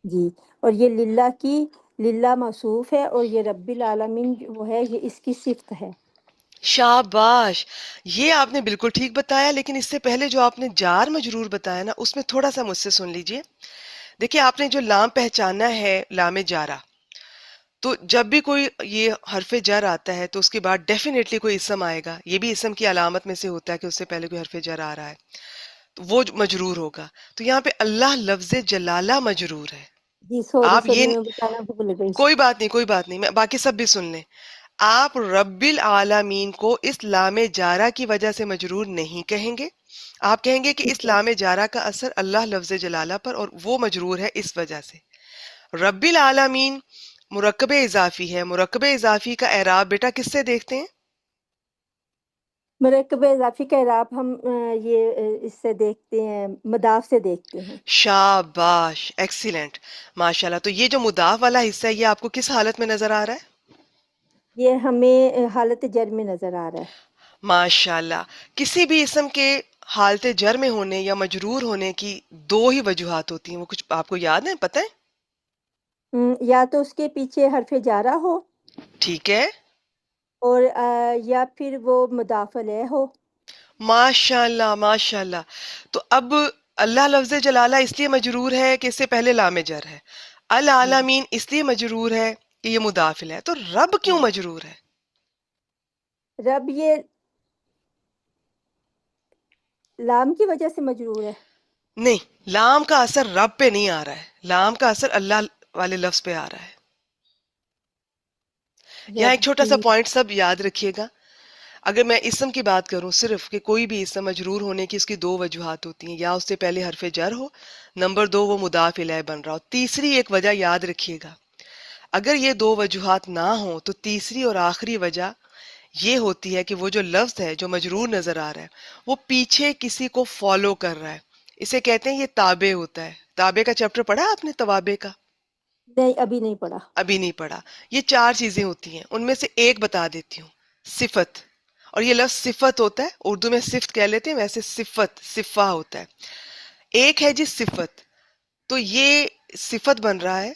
جی، اور یہ للہ کی للہ موصوف ہے، اور یہ رب العالمین جو ہے یہ اس کی صفت ہے. شاباش، یہ آپ نے بالکل ٹھیک بتایا. لیکن اس سے پہلے جو آپ نے جار مجرور بتایا نا، اس میں تھوڑا سا مجھ سے سن لیجئے. دیکھیں آپ نے جو لام پہچانا ہے، لام جارہ، تو جب بھی کوئی یہ حرف جر آتا ہے تو اس کے بعد ڈیفینیٹلی کوئی اسم آئے گا. یہ بھی اسم کی علامت میں سے ہوتا ہے کہ اس سے پہلے کوئی حرف جر آ رہا ہے تو وہ مجرور ہوگا. تو یہاں پہ اللہ لفظ جلالہ مجرور ہے. جی سوری آپ سوری یہ میں بتانا بھول گئی. کوئی بات نہیں، کوئی بات نہیں، میں باقی سب بھی سن لیں. آپ رب العالمین کو اس لام جارہ کی وجہ سے مجرور نہیں کہیں گے. آپ کہیں گے کہ ٹھیک اس ہے. لام جارہ کا اثر اللہ لفظ جلالہ پر، اور وہ مجرور ہے اس وجہ سے. رب العالمین مرکب اضافی ہے. مرکب اضافی کا اعراب بیٹا کس سے دیکھتے ہیں؟ مرکب اضافی کا اعراب ہم اس سے دیکھتے ہیں، مضاف سے دیکھتے ہیں. شاباش، ایکسیلنٹ، ماشاءاللہ. تو یہ جو مضاف والا حصہ ہے یہ آپ کو کس حالت میں نظر آ رہا ہے؟ یہ ہمیں حالت جر میں نظر آ رہا ہے. ماشاءاللہ. کسی بھی اسم کے حالت جر میں ہونے یا مجرور ہونے کی دو ہی وجوہات ہوتی ہیں. وہ کچھ آپ کو یاد ہے، پتہ ہے؟ یا تو اس کے پیچھے حرف جارہ ہو، ٹھیک ہے. اور یا پھر وہ مضاف علیہ ہو. ماشاءاللہ، ماشاءاللہ. تو اب اللہ لفظ جلالہ اس لیے مجرور ہے کہ اس سے پہلے لام جر ہے. جی العالمین اس لیے مجرور ہے کہ یہ مضاف الیہ ہے. تو رب کیوں ہاں. مجرور ہے؟ رب یہ لام کی وجہ سے مجرور ہے. نہیں، لام کا اثر رب پہ نہیں آ رہا ہے، لام کا اثر اللہ والے لفظ پہ آ رہا ہے. یہاں ایک چھوٹا سا ربی پوائنٹ سب یاد رکھیے گا. اگر میں اسم کی بات کروں صرف، کہ کوئی بھی اسم مجرور ہونے کی اس کی دو وجوہات ہوتی ہیں، یا اس سے پہلے حرف جر ہو، نمبر دو وہ مضاف الیہ بن رہا ہو. تیسری ایک وجہ یاد رکھیے گا، اگر یہ دو وجوہات نہ ہوں تو تیسری اور آخری وجہ یہ ہوتی ہے کہ وہ جو لفظ ہے جو مجرور نظر آ رہا ہے وہ پیچھے کسی کو فالو کر رہا ہے. اسے کہتے ہیں یہ تابع ہوتا ہے. تابع کا چیپٹر پڑھا آپ نے، توابع کا؟ نہیں، ابھی نہیں پڑھا. ابھی نہیں پڑھا. یہ چار چیزیں ہوتی ہیں، ان میں سے ایک بتا دیتی ہوں، صفت. اور یہ لفظ صفت ہوتا ہے، اردو میں صفت کہہ لیتے ہیں، ویسے صفت صفہ ہوتا ہے. ایک ہے جی صفت. تو یہ صفت بن رہا ہے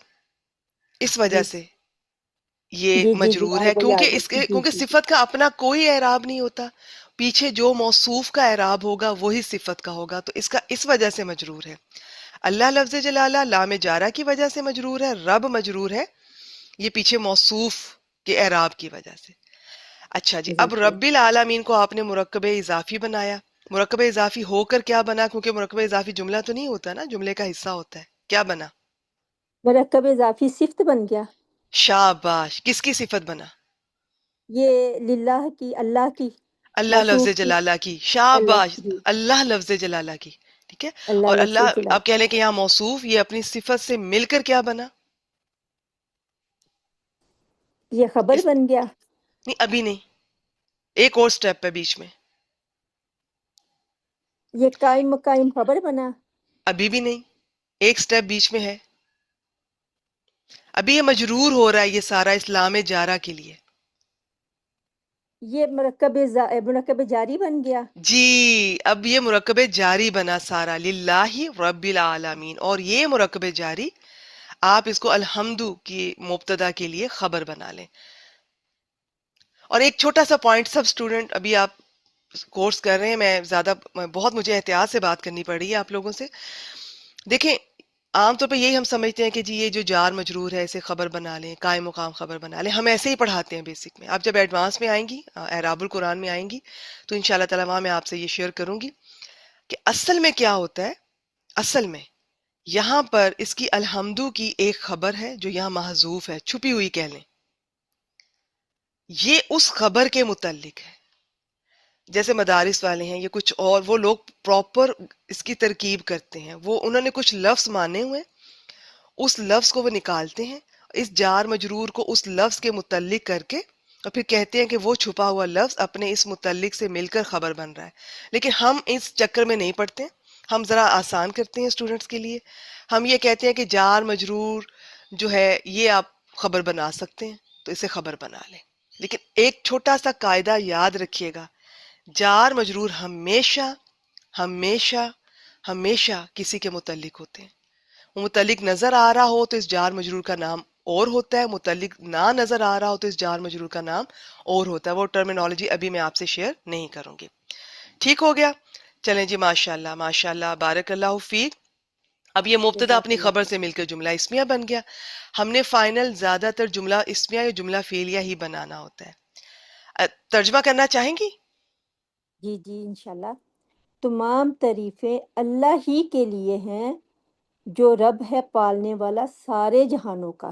اس وجہ جی سے یہ جی جی جی مجرور آ ہے، گئی آ کیونکہ گئی. جی کیونکہ جی صفت کا اپنا کوئی اعراب نہیں ہوتا. پیچھے جو موصوف کا اعراب ہوگا وہی صفت کا ہوگا، تو اس وجہ سے مجرور ہے. اللہ لفظ جلالہ لام جارہ کی وجہ سے مجرور ہے. رب مجرور ہے یہ پیچھے موصوف کے اعراب کی وجہ سے. اچھا جی، اب جزاک اللہ. رب العالمین کو آپ نے مرکب اضافی بنایا. مرکب اضافی ہو کر کیا بنا؟ کیونکہ مرکب اضافی جملہ تو نہیں ہوتا نا، جملے کا حصہ ہوتا ہے. کیا بنا؟ مرکب اضافی صفت بن گیا. شاباش. کس کی صفت بنا؟ یہ للہ کی، اللہ کی، اللہ لفظ موصوف کی. جلالہ کی. اللہ شاباش. جی، اللہ لفظ جلالہ کی. ٹھیک ہے. اللہ اور لفظ اللہ جلال. آپ کہہ لیں کہ یہاں موصوف یہ اپنی صفت سے مل کر کیا بنا؟ یہ خبر اس بن گیا. نہیں، ابھی نہیں، ایک اور سٹیپ ہے بیچ میں. یہ قائم مقام خبر بنا. ابھی بھی نہیں، ایک سٹیپ بیچ میں ہے. ابھی یہ مجرور ہو رہا ہے یہ سارا اسلام جارہ کے لیے. یہ مرکب جاری بن گیا. جی اب یہ مرکب جاری بنا سارا، للہ رب العالمین، اور یہ مرکب جاری آپ اس کو الحمدو کی مبتدا کے لیے خبر بنا لیں. اور ایک چھوٹا سا پوائنٹ، سب اسٹوڈنٹ ابھی آپ کورس کر رہے ہیں، بہت مجھے احتیاط سے بات کرنی پڑ رہی ہے آپ لوگوں سے. دیکھیں عام طور پہ یہی ہم سمجھتے ہیں کہ جی یہ جو جار مجرور ہے اسے خبر بنا لیں، قائم مقام خبر بنا لیں، ہم ایسے ہی پڑھاتے ہیں بیسک میں. آپ جب ایڈوانس میں آئیں گی، اعراب القرآن میں آئیں گی، تو انشاءاللہ تعالی وہاں میں آپ سے یہ شیئر کروں گی کہ اصل میں کیا ہوتا ہے. اصل میں یہاں پر اس کی الحمدو کی ایک خبر ہے جو یہاں محذوف ہے، چھپی ہوئی کہہ لیں. یہ اس خبر کے متعلق ہے. جیسے مدارس والے ہیں یا کچھ اور، وہ لوگ پراپر اس کی ترکیب کرتے ہیں، انہوں نے کچھ لفظ مانے ہوئے، اس لفظ کو وہ نکالتے ہیں، اس جار مجرور کو اس لفظ کے متعلق کر کے، اور پھر کہتے ہیں کہ وہ چھپا ہوا لفظ اپنے اس متعلق سے مل کر خبر بن رہا ہے. لیکن ہم اس چکر میں نہیں پڑتے، ہم ذرا آسان کرتے ہیں اسٹوڈنٹس کے لیے. ہم یہ کہتے ہیں کہ جار مجرور جو ہے یہ آپ خبر بنا سکتے ہیں، تو اسے خبر بنا لیں. لیکن ایک چھوٹا سا قاعدہ یاد رکھیے گا، جار مجرور ہمیشہ ہمیشہ ہمیشہ کسی کے متعلق ہوتے ہیں. وہ متعلق نظر آ رہا ہو تو اس جار مجرور کا نام اور ہوتا ہے، متعلق نہ نظر آ رہا ہو تو اس جار مجرور کا نام اور ہوتا ہے. وہ ٹرمینالوجی ابھی میں آپ سے شیئر نہیں کروں گی. ٹھیک ہو گیا؟ چلیں جی، ماشاءاللہ ماشاءاللہ، بارک اللہ فیک. اب یہ مبتدا جزاک اپنی اللہ خبر خیر. سے مل کر جملہ اسمیہ بن گیا. ہم نے فائنل زیادہ تر جملہ اسمیہ یا جملہ فعلیہ ہی بنانا ہوتا ہے. ترجمہ کرنا چاہیں گی؟ جی جی انشاءاللہ. تمام تعریفیں اللہ ہی کے لیے ہیں جو رب ہے پالنے والا سارے جہانوں کا.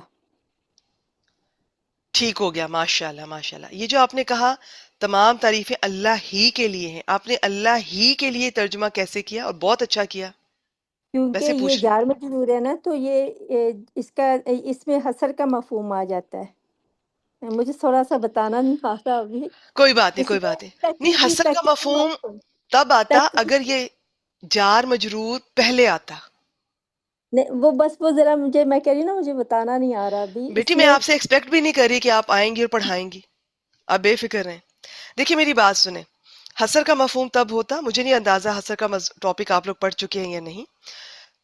ٹھیک ہو گیا، ماشاءاللہ ماشاءاللہ. یہ جو آپ نے کہا تمام تعریفیں اللہ ہی کے لیے ہیں، آپ نے اللہ ہی کے لیے ترجمہ کیسے کیا؟ اور بہت اچھا کیا. کیونکہ ویسے یہ پوچھ رہے جار مجرور ہے نا، تو اس میں حسر کا مفہوم آ جاتا ہے. مجھے تھوڑا سا بتانا نہیں آتا ابھی، کوئی بات نہیں، اس کوئی میں بات نہیں. نہیں، حسر کا تحقیقی مفہوم مفہوم تب آتا اگر تحقیقی. یہ جار مجرور پہلے آتا. نہیں، وہ ذرا میں کہہ رہی ہوں نا، مجھے بتانا نہیں آ رہا ابھی بیٹی اس میں میں. آپ سے ایکسپیکٹ بھی نہیں کر رہی کہ آپ آئیں گی اور پڑھائیں گی، آپ بے فکر رہیں. دیکھیے میری بات سنیں، حسر کا مفہوم تب ہوتا، مجھے نہیں اندازہ حسر کا ٹاپک آپ لوگ پڑھ چکے ہیں یا نہیں،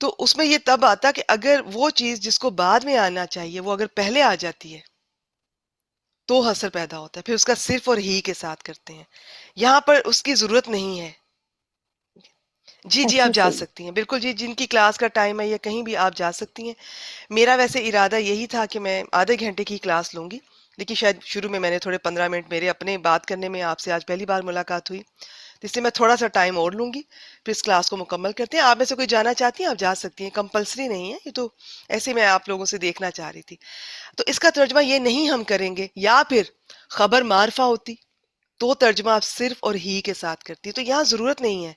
تو اس میں یہ تب آتا کہ اگر وہ چیز جس کو بعد میں آنا چاہیے وہ اگر پہلے آ جاتی ہے تو حسر پیدا ہوتا ہے، پھر اس کا صرف اور ہی کے ساتھ کرتے ہیں. یہاں پر اس کی ضرورت نہیں ہے. جی جی اچھا آپ جا صحیح. سکتی ہیں، بالکل جی، جن کی کلاس کا ٹائم ہے یا کہیں بھی آپ جا سکتی ہیں. میرا ویسے ارادہ یہی تھا کہ میں آدھے گھنٹے کی کلاس لوں گی، لیکن شاید شروع میں نے تھوڑے 15 منٹ میرے اپنے بات کرنے میں، آپ سے آج پہلی بار ملاقات ہوئی، اس لیے میں تھوڑا سا ٹائم اور لوں گی، پھر اس کلاس کو مکمل کرتے ہیں. آپ میں سے کوئی جانا چاہتی ہیں آپ جا سکتی ہیں، کمپلسری نہیں ہے یہ، تو ایسے میں آپ لوگوں سے دیکھنا چاہ رہی تھی. تو اس کا ترجمہ یہ نہیں ہم کریں گے، یا پھر خبر معرفہ ہوتی تو ترجمہ آپ صرف اور ہی کے ساتھ کرتی، تو یہاں ضرورت نہیں ہے.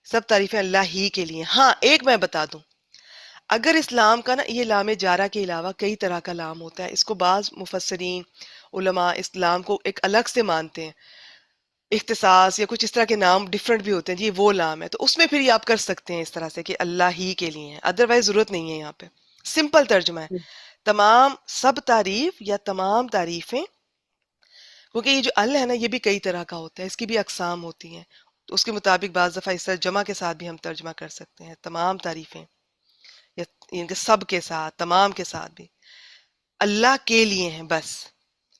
سب تعریفیں اللہ ہی کے لیے. ہاں ایک میں بتا دوں، اگر اس لام کا نا، یہ لام جارہ کے علاوہ کئی طرح کا لام ہوتا ہے، اس کو بعض مفسرین علماء اس لام کو ایک الگ سے مانتے ہیں، اختصاص یا کچھ اس طرح کے نام ڈیفرنٹ بھی ہوتے ہیں، جی وہ لام ہے، تو اس میں پھر یہ آپ کر سکتے ہیں اس طرح سے کہ اللہ ہی کے لیے ہیں، ادروائز ضرورت نہیں ہے. یہاں پہ سمپل ترجمہ ہے، تمام سب تعریف یا تمام تعریفیں، کیونکہ یہ جو ال ہے نا یہ بھی کئی طرح کا ہوتا ہے، اس کی بھی اقسام ہوتی ہیں، تو اس کے مطابق بعض دفعہ اس طرح جمع کے ساتھ بھی ہم ترجمہ کر سکتے ہیں. تمام تعریفیں یا ان کے سب کے ساتھ، تمام کے ساتھ بھی اللہ کے لیے ہیں بس.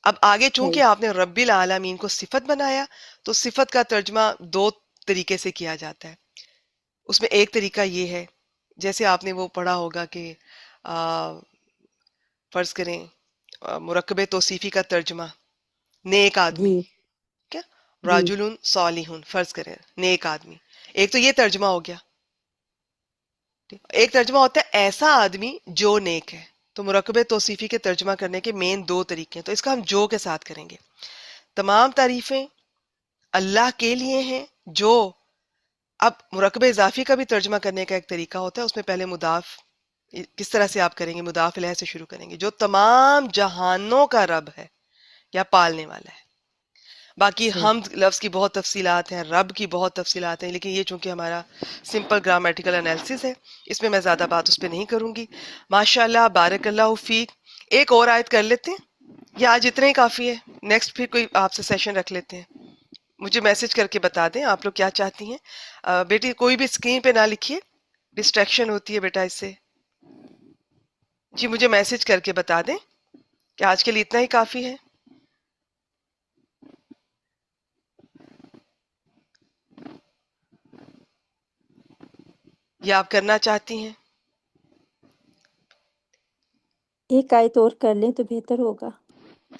اب آگے چونکہ صحیح. آپ نے رب العالمین کو صفت بنایا، تو صفت کا ترجمہ دو طریقے سے کیا جاتا ہے. اس میں ایک طریقہ یہ ہے، جیسے آپ نے وہ پڑھا ہوگا کہ فرض کریں مرکب توصیفی کا ترجمہ نیک آدمی، جی کیا جی راجل صالح، فرض کریں نیک آدمی. ایک تو یہ ترجمہ ہو گیا. ایک ترجمہ ہوتا ہے ایسا آدمی جو نیک ہے. تو مرکب توصیفی کے ترجمہ کرنے کے مین دو طریقے ہیں، تو اس کا ہم جو کے ساتھ کریں گے. تمام تعریفیں اللہ کے لیے ہیں جو. اب مرکب اضافی کا بھی ترجمہ کرنے کا ایک طریقہ ہوتا ہے، اس میں پہلے مضاف کس طرح سے آپ کریں گے، مضاف الیہ سے شروع کریں گے، جو تمام جہانوں کا رب ہے یا پالنے والا ہے. باقی صحیح. حمد لفظ کی بہت تفصیلات ہیں، رب کی بہت تفصیلات ہیں، لیکن یہ چونکہ ہمارا سمپل گرامیٹیکل انالیسس ہے، اس میں میں زیادہ بات اس پہ نہیں کروں گی. ماشاءاللہ بارک اللہ فیک. ایک اور آیت کر لیتے ہیں، یا آج اتنا ہی کافی ہے؟ نیکسٹ پھر کوئی آپ سے سیشن رکھ لیتے ہیں. مجھے میسج کر کے بتا دیں آپ لوگ کیا چاہتی ہیں. بیٹی کوئی بھی اسکرین پہ نہ لکھیے، ڈسٹریکشن ہوتی ہے بیٹا اس سے. جی مجھے میسج کر کے بتا دیں کہ آج کے لیے اتنا ہی کافی ہے. یا آپ کرنا چاہتی ہیں؟ ایک آیت اور کر لیں تو بہتر ہوگا.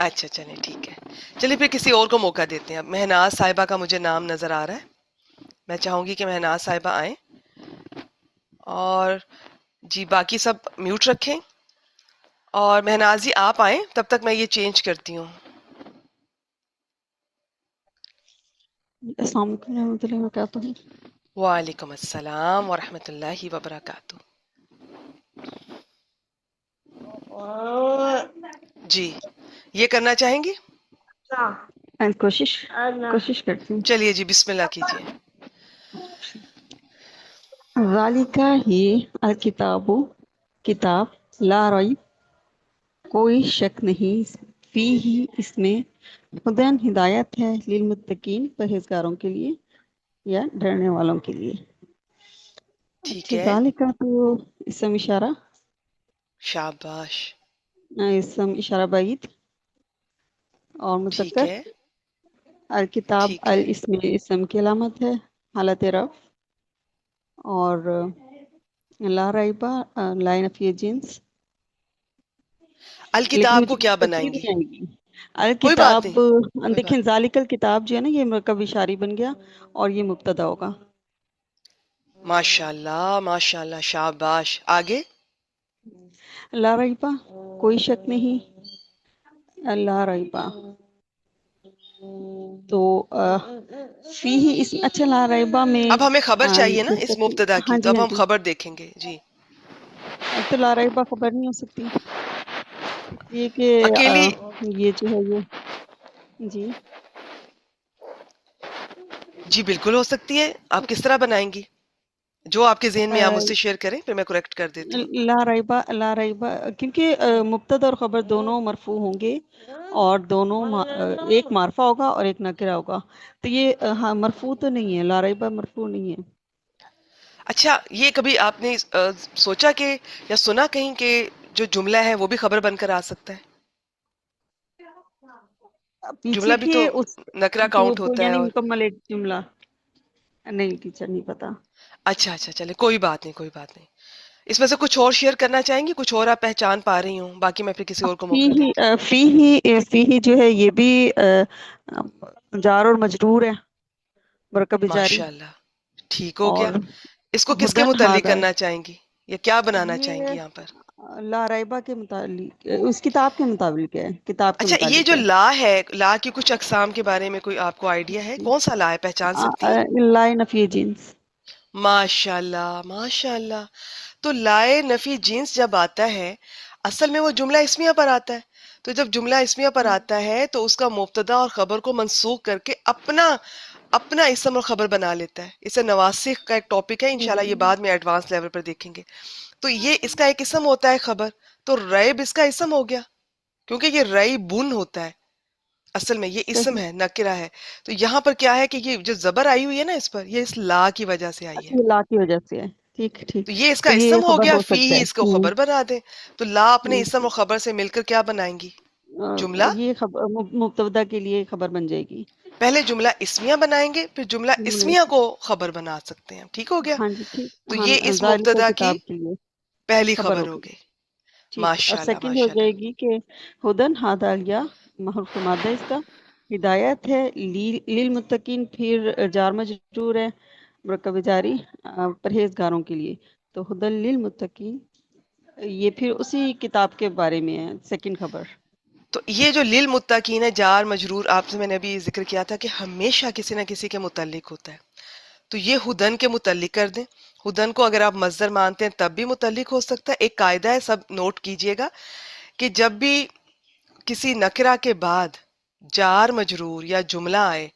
اچھا چلیں ٹھیک ہے. چلیے پھر کسی اور کو موقع دیتے ہیں. اب مہناز صاحبہ کا مجھے نام نظر آ رہا ہے، میں چاہوں گی کہ مہناز صاحبہ آئیں. اور جی باقی سب میوٹ رکھیں. اور مہناز جی آپ آئیں، تب تک میں یہ چینج کرتی ہوں. السلام علیکم ورحمۃ اللہ وبرکاتہ. وعلیکم السلام ورحمۃ اللہ وبرکاتہ. جی یہ کرنا چاہیں گی؟ کوشش کرتی ہوں. چلیے جی بسم اللہ کیجیے. ذالک ہی الکتاب، کتاب، لا ریب، کوئی شک نہیں، فی ہی اس میں، ہدین ہدایت ہے، للمتقین پرہیزگاروں کے لیے یا ڈرنے والوں کے لیے. ٹھیک اچھا ہے، ذالک تو اسم اشارہ، شاباش. اسم اشارہ بعید اور ٹھیک مذکر. ہے الکتاب ٹھیک ہے. الاسم اسم کی علامت ہے، حالت رفع. اور لا ریبہ لا نفی جنس، لیکن الکتاب کو مجھے کیا تصریح بنائیں گی؟ نہیں آئے گی. کوئی بات الکتاب، نہیں، کوئی دیکھیں بات. ذالک الکتاب جو ہے نا یہ مرکب اشاری بن گیا اور یہ مبتدا ہوگا. ماشاء اللہ شاباش. آگے. لا ریبہ کوئی شک نہیں، لا ریبہ تو فی ہی اس، اچھا لا ریبہ میں اب ہمیں خبر چاہیے نا جیسا اس کہ مبتدا کی، ہاں تو جی اب ہاں ہم جی، خبر دیکھیں گے. جی تو لا ریبہ خبر نہیں ہو سکتی، یہ کہ اکیلی. یہ جو ہے یہ جی جی بالکل ہو سکتی ہے. آپ کس طرح بنائیں گی؟ جو آپ کے ذہن میں آپ مجھ سے شیئر کریں، پھر میں کریکٹ کر دیتی ہوں. لا ریبہ کیونکہ مبتدا اور خبر دونوں مرفوع ہوں گے اور دونوں ایک معرفہ ہوگا اور ایک نکرہ ہوگا، تو یہ ہاں مرفوع تو نہیں ہے، لا ریبہ مرفوع نہیں ہے. اچھا یہ کبھی آپ نے سوچا کہ یا سنا کہیں کہ جو جملہ ہے وہ بھی خبر بن کر آ سکتا ہے؟ جملہ پیچھے بھی کے تو اس نکرہ تو کاؤنٹ ہوتا ہے. یعنی اور مکمل ایک جملہ نہیں ٹیچر نہیں پتا. اچھا چلے کوئی بات نہیں، کوئی بات نہیں. اس میں سے کچھ اور شیئر کرنا چاہیں گی؟ کچھ اور آپ پہچان پا رہی ہوں؟ باقی میں پھر کسی اور کو موقع دیتی ہوں. فی ہی جو ہے یہ بھی جار اور مجرور ہے، مرکب جاری. ماشاء اللہ ٹھیک ہو گیا. اور اس کو کس کے ہدن متعلق ہادہ، کرنا چاہیں گی یا کیا بنانا چاہیں گی یہ یہاں پر؟ لا ریبہ کے متعلق اس کتاب کے متعلق ہے، کتاب کے اچھا یہ متعلق جو ہے. لا ہے، لا کی کچھ اقسام کے بارے میں کوئی آپ کو آئیڈیا ہے؟ کون سا لا ہے؟ پہچان سکتی ہیں؟ لا نفی جنس. ماشاء اللہ ماشاء اللہ. تو لائے نفی جنس جب آتا ہے، اصل میں وہ جملہ اسمیہ پر آتا ہے. تو جب جملہ اسمیہ پر آتا ہے تو اس کا مبتدا اور خبر کو منسوخ کر کے اپنا اسم اور خبر بنا لیتا ہے. اسے نواسخ کا ایک ٹاپک ہے، انشاءاللہ یہ بعد میں ایڈوانس لیول پر دیکھیں گے. تو یہ اس کا ایک اسم ہوتا ہے خبر. تو ریب اس کا اسم ہو گیا، کیونکہ یہ ریبن ہوتا ہے. اصل میں یہ اسم صحیح. ہے، نکرہ ہے. تو یہاں پر کیا ہے کہ یہ جو زبر آئی ہوئی ہے نا اس پر، یہ اس لا کی وجہ سے آئی ہے. اچھا لا کی وجہ سے ہے، ٹھیک ٹھیک. تو یہ اس کا تو یہ اسم ہو خبر گیا، ہو فی سکتا ہی ہے. اس کو خبر بنا دیں. تو لا اپنے ہوں. اسم اور خبر سے مل کر کیا بنائیں گی؟ جملہ. یہ خبر مبتدا کے لیے خبر بن جائے گی. پہلے جملہ اسمیہ بنائیں گے، پھر جملہ اسمیہ کو خبر بنا سکتے ہیں. ٹھیک ہو گیا؟ ہاں جی ٹھیک. تو ہاں یہ اس ذالک مبتدا کی کتاب کے لیے پہلی خبر خبر ہو ہوگی. گئی. ٹھیک. اور ماشاء اللہ سیکنڈ ہو ماشاء جائے اللہ. گی کہ ہدن ہادالیہ، حرف مادہ اس کا، ہدایت ہے، للمتقین پھر جار مجرور ہے، مرکب جاری، پرہیزگاروں کے لیے. تو ہدن للمتقین یہ پھر اسی کتاب کے بارے میں ہے، سیکنڈ خبر. تو یہ جو للمتقین ہے، جار مجرور، آپ سے میں نے ابھی ذکر کیا تھا کہ ہمیشہ کسی نہ کسی کے متعلق ہوتا ہے. تو یہ ہدن کے متعلق کر دیں. ہدن کو اگر آپ مصدر مانتے ہیں تب بھی متعلق ہو سکتا ہے. ایک قاعدہ ہے، سب نوٹ کیجئے گا کہ جب بھی کسی نکرہ کے بعد جار مجرور یا جملہ آئے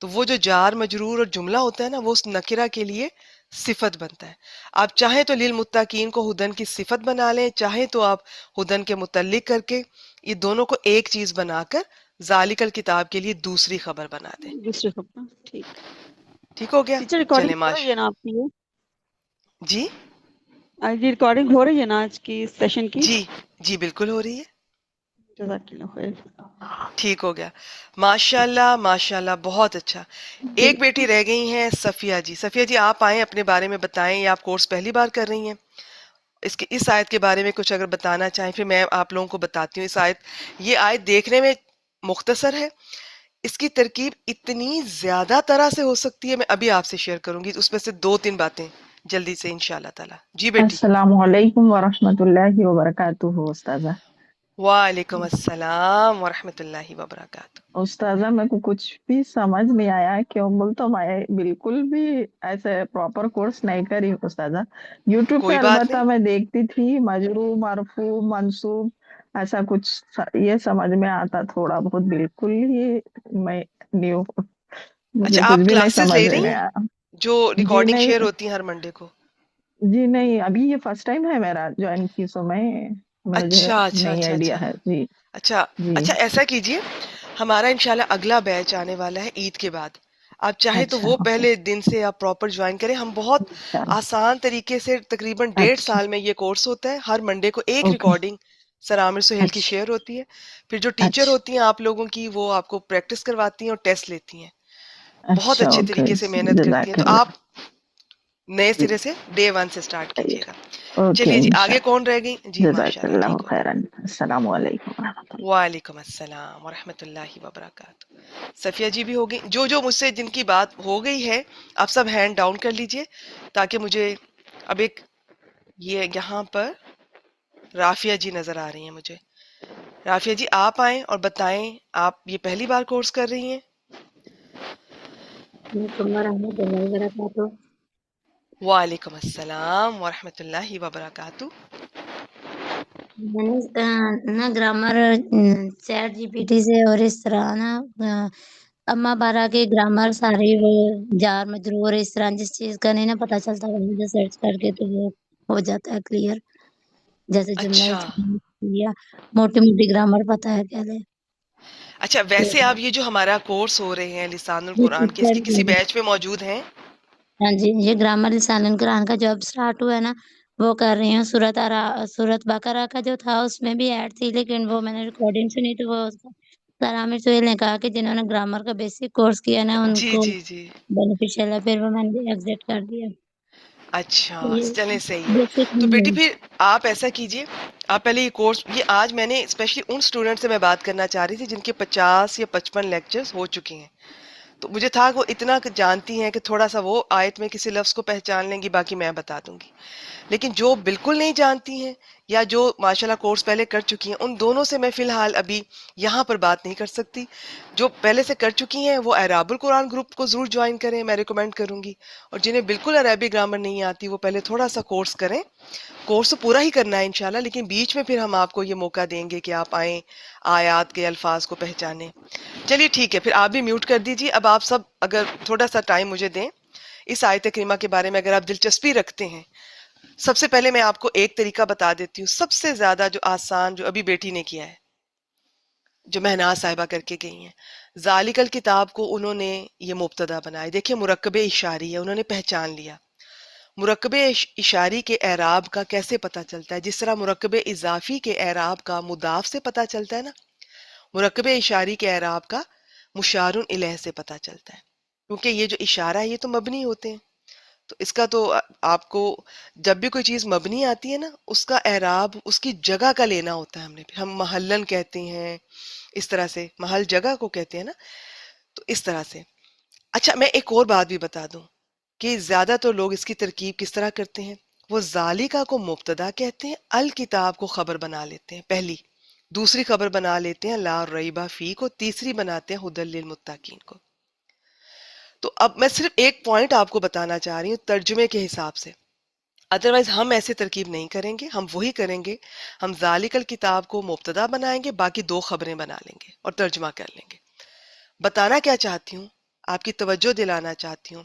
تو وہ جو جار مجرور اور جملہ ہوتا ہے نا، وہ اس نکرہ کے لیے صفت بنتا ہے. آپ چاہیں تو للمتقین کو ہدن کی صفت بنا لیں، چاہیں تو آپ ہدن کے متعلق کر کے یہ دونوں کو ایک چیز بنا کر ذالک الکتاب کے لیے دوسری خبر بنا دیں. دوسرے خبر ٹھیک. ٹھیک ہو گیا؟ ٹیچر ریکارڈنگ چلے ہو رہی ہے نا آپ کی؟ جی آج یہ ریکارڈنگ ہو رہی ہے نا آج کی سیشن کی؟ جی جی بالکل ہو رہی ہے. جزاک اللہ خیر. ٹھیک ہو گیا. ماشاء اللہ بہت اچھا. ایک بیٹی رہ گئی ہیں صفیہ جی. صفیہ جی آپ آئیں، اپنے بارے میں بتائیں. یہ آپ کورس پہلی بار کر رہی ہیں؟ اس آیت کے بارے میں کچھ اگر بتانا چاہیں پھر میں آپ لوگوں کو بتاتی ہوں. یہ آیت دیکھنے میں مختصر ہے، اس کی ترکیب اتنی زیادہ طرح سے ہو سکتی ہے. میں ابھی آپ سے شیئر کروں گی، اس میں سے 2-3 باتیں جلدی سے انشاءاللہ تعالی. جی بیٹی. السلام علیکم ورحمۃ اللہ وبرکاتہ استاذہ. وعلیکم السلام ورحمۃ اللہ وبرکاتہ. استاذہ میرے کو کچھ بھی سمجھ نہیں آیا، کیوں بول تو میں بالکل بھی ایسے پراپر کورس نہیں کری استاذہ. یوٹیوب پہ کوئی بات البتہ نہیں. میں دیکھتی تھی، مجرور مرفوع منصوب ایسا کچھ یہ سمجھ میں آتا تھوڑا بہت. بالکل ہی میں نیو، مجھے اچھا کچھ آپ بھی نہیں کلاسز سمجھ لے میں رہی نہیں ہیں آیا. جو جی ریکارڈنگ نہیں، شیئر ہوتی ہیں ہر منڈے کو؟ جی نہیں، ابھی یہ فرسٹ ٹائم ہے میرا جوائن کی، سو مجھے اچھا اچھا نہیں اچھا اچھا آئیڈیا ہے. جی اچھا. جی. اچھا ایسا کیجئے، ہمارا انشاءاللہ اگلا بیچ آنے والا ہے عید کے بعد. آپ چاہیں تو اچھا وہ اوکے. پہلے دن سے آپ پراپر جوائن کریں. ہم بہت آسان طریقے سے تقریباً 1.5 اچھا سال میں یہ کورس ہوتا ہے. ہر منڈے کو ایک اوکے. ریکارڈنگ سر عامر سہیل کی اچھا شیئر ہوتی ہے. پھر جو ٹیچر اچھا ہوتی ہیں آپ لوگوں کی، وہ آپ کو پریکٹس کرواتی ہیں اور ٹیسٹ لیتی ہیں. بہت اچھا اچھے اوکے. طریقے سے محنت کرتی ہیں. جزاک تو اللہ. آپ نئے جی سرے سے ڈے 1 سے سٹارٹ کیجئے گا. اوکے چلیے جی انشاء آگے کون رہ گئی؟ جی اللہ. جزاک ماشاءاللہ اللہ ٹھیک ہو گیا. خیرا. السلام علیکم ورحمۃ اللہ. وعلیکم السلام ورحمۃ اللہ وبرکاتہ. صفیہ جی بھی ہو گئی. جو مجھ سے جن کی بات ہو گئی ہے آپ سب ہینڈ ڈاؤن کر لیجئے، تاکہ مجھے اب ایک یہ یہاں پر رافیہ جی نظر آ رہی ہیں مجھے. رافیہ جی آپ آئیں اور بتائیں، آپ یہ پہلی بار کورس کر رہی ہیں؟ وعلیکم ورحمۃ اللہ وبرکاتہ. وعلیکم السلام ورحمۃ اللہ وبرکاتہ. میں نے نا grammar chat G P T سے اور اس طرح نا اما بارہ کے گرامر سارے وہ جار مجرور اس طرح جس چیز کا نہیں نا پتہ چلتا وہیں سے سرچ کر کے تو وہ ہو جاتا ہے کلیئر. جیسے جملہ اچھا یا موٹی موٹی گرامر پتہ ہے کہہ لیں. اچھا. ویسے آپ یہ جو ہمارا کورس ہو رہے ہیں لسان القرآن کے، اس کی کسی بیچ میں موجود ہیں؟ ہاں جی، یہ گرامر لسان القرآن کا جو اب اسٹارٹ ہوا ہے نا وہ کر رہی ہوں. سورت بقرہ کا جو تھا اس میں بھی ایڈ تھی، لیکن وہ میں نے ریکارڈنگ سنی تو وہ سر عامر سہیل نے کہا کہ جنہوں نے گرامر کا بیسک کورس کیا نا ان جی کو جی جی. بینیفیشیل ہے، پھر وہ میں نے ایگزٹ کر دیا. اچھا یہ چلیں صحیح ہے. بیسک تو بیٹی نہیں پھر آپ ایسا کیجئے، آپ پہلے یہ کورس، یہ آج میں نے اسپیشلی ان اسٹوڈنٹ سے میں بات کرنا چاہ رہی تھی جن کے 50 یا 55 لیکچرز ہو چکے ہیں. تو مجھے تھا وہ اتنا جانتی ہیں کہ تھوڑا سا وہ آیت میں کسی لفظ کو پہچان لیں گی، باقی میں بتا دوں گی. لیکن جو بالکل نہیں جانتی ہیں یا جو ماشاءاللہ کورس پہلے کر چکی ہیں، ان دونوں سے میں فی الحال ابھی یہاں پر بات نہیں کر سکتی. جو پہلے سے کر چکی ہیں وہ اعراب القرآن گروپ کو ضرور جوائن کریں، میں ریکمینڈ کروں گی. اور جنہیں بالکل عربی گرامر نہیں آتی وہ پہلے تھوڑا سا کورس کریں. کورس تو پورا ہی کرنا ہے انشاءاللہ، لیکن بیچ میں پھر ہم آپ کو یہ موقع دیں گے کہ آپ آئیں، آیات کے الفاظ کو پہچانیں. چلیے ٹھیک ہے، پھر آپ بھی میوٹ کر دیجیے. اب آپ سب اگر تھوڑا سا ٹائم مجھے دیں، اس آیت کریمہ کے بارے میں اگر آپ دلچسپی رکھتے ہیں. سب سے پہلے میں آپ کو ایک طریقہ بتا دیتی ہوں، سب سے زیادہ جو آسان، جو ابھی بیٹی نے کیا ہے، جو مہناز صاحبہ کر کے گئی ہیں. ذالک الکتاب کو انہوں نے یہ مبتدا بنایا. دیکھیں مرکب اشاری ہے، انہوں نے پہچان لیا. مرکب اشاری کے اعراب کا کیسے پتہ چلتا ہے؟ جس طرح مرکب اضافی کے اعراب کا مضاف سے پتہ چلتا ہے نا، مرکب اشاری کے اعراب کا مشار الیہ سے پتہ چلتا ہے. کیونکہ یہ جو اشارہ ہے یہ تو مبنی ہوتے ہیں، تو اس کا تو آپ کو جب بھی کوئی چیز مبنی آتی ہے نا، اس کا اعراب اس کی جگہ کا لینا ہوتا ہے. ہم محلن کہتے ہیں، اس طرح سے محل جگہ کو کہتے ہیں نا، تو اس طرح سے. اچھا میں ایک اور بات بھی بتا دوں کہ زیادہ تو لوگ اس کی ترکیب کس طرح کرتے ہیں، وہ ذالکہ کو مبتدا کہتے ہیں، الکتاب کو خبر بنا لیتے ہیں پہلی، دوسری خبر بنا لیتے ہیں لا ریب فی کو، تیسری بناتے ہیں ھدی للمتقین کو. تو اب میں صرف ایک پوائنٹ آپ کو بتانا چاہ رہی ہوں ترجمے کے حساب سے، ادروائز ہم ایسے ترکیب نہیں کریں گے. ہم وہی کریں گے، ہم ذالک الکتاب کو مبتدا بنائیں گے، باقی 2 خبریں بنا لیں گے اور ترجمہ کر لیں گے. بتانا کیا چاہتی ہوں، آپ کی توجہ دلانا چاہتی ہوں،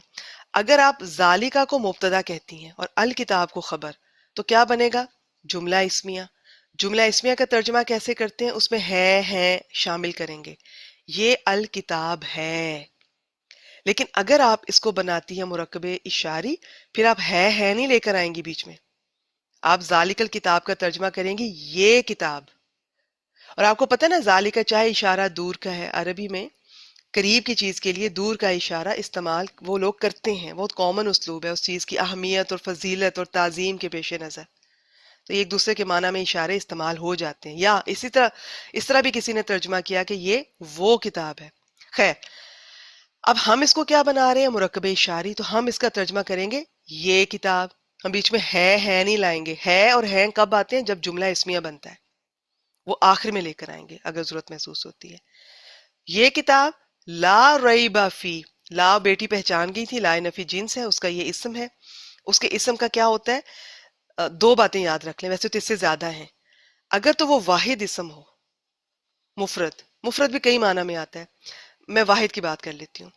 اگر آپ ذالکہ کو مبتدا کہتی ہیں اور الکتاب کو خبر، تو کیا بنے گا؟ جملہ اسمیہ۔ جملہ اسمیہ کا ترجمہ کیسے کرتے ہیں؟ اس میں ہے شامل کریں گے، یہ الکتاب ہے۔ لیکن اگر آپ اس کو بناتی ہیں مرکب اشاری، پھر آپ ہے نہیں لے کر آئیں گی بیچ میں، آپ ذالک الکتاب کا ترجمہ کریں گی یہ کتاب۔ اور آپ کو پتہ نا ذالکہ چاہے اشارہ دور کا ہے، عربی میں قریب کی چیز کے لیے دور کا اشارہ استعمال وہ لوگ کرتے ہیں، بہت کامن اسلوب ہے اس چیز کی اہمیت اور فضیلت اور تعظیم کے پیش نظر، تو یہ ایک دوسرے کے معنی میں اشارے استعمال ہو جاتے ہیں۔ یا اس طرح بھی کسی نے ترجمہ کیا کہ یہ وہ کتاب ہے۔ خیر، اب ہم اس کو کیا بنا رہے ہیں؟ مرکب اشاری، تو ہم اس کا ترجمہ کریں گے یہ کتاب۔ ہم بیچ میں ہے نہیں لائیں گے۔ ہے اور ہیں کب آتے ہیں؟ جب جملہ اسمیہ بنتا ہے، وہ آخر میں لے کر آئیں گے اگر ضرورت محسوس ہوتی ہے۔ یہ کتاب لا ریب فی، لا بیٹی پہچان گئی تھی، لا نفی جنس ہے، اس کا یہ اسم ہے۔ اس کے اسم کا کیا ہوتا ہے؟ دو باتیں یاد رکھ لیں، ویسے تو اس سے زیادہ ہیں۔ اگر تو وہ واحد اسم ہو، مفرد بھی کئی معنی میں آتا ہے، میں واحد کی بات کر لیتی ہوں،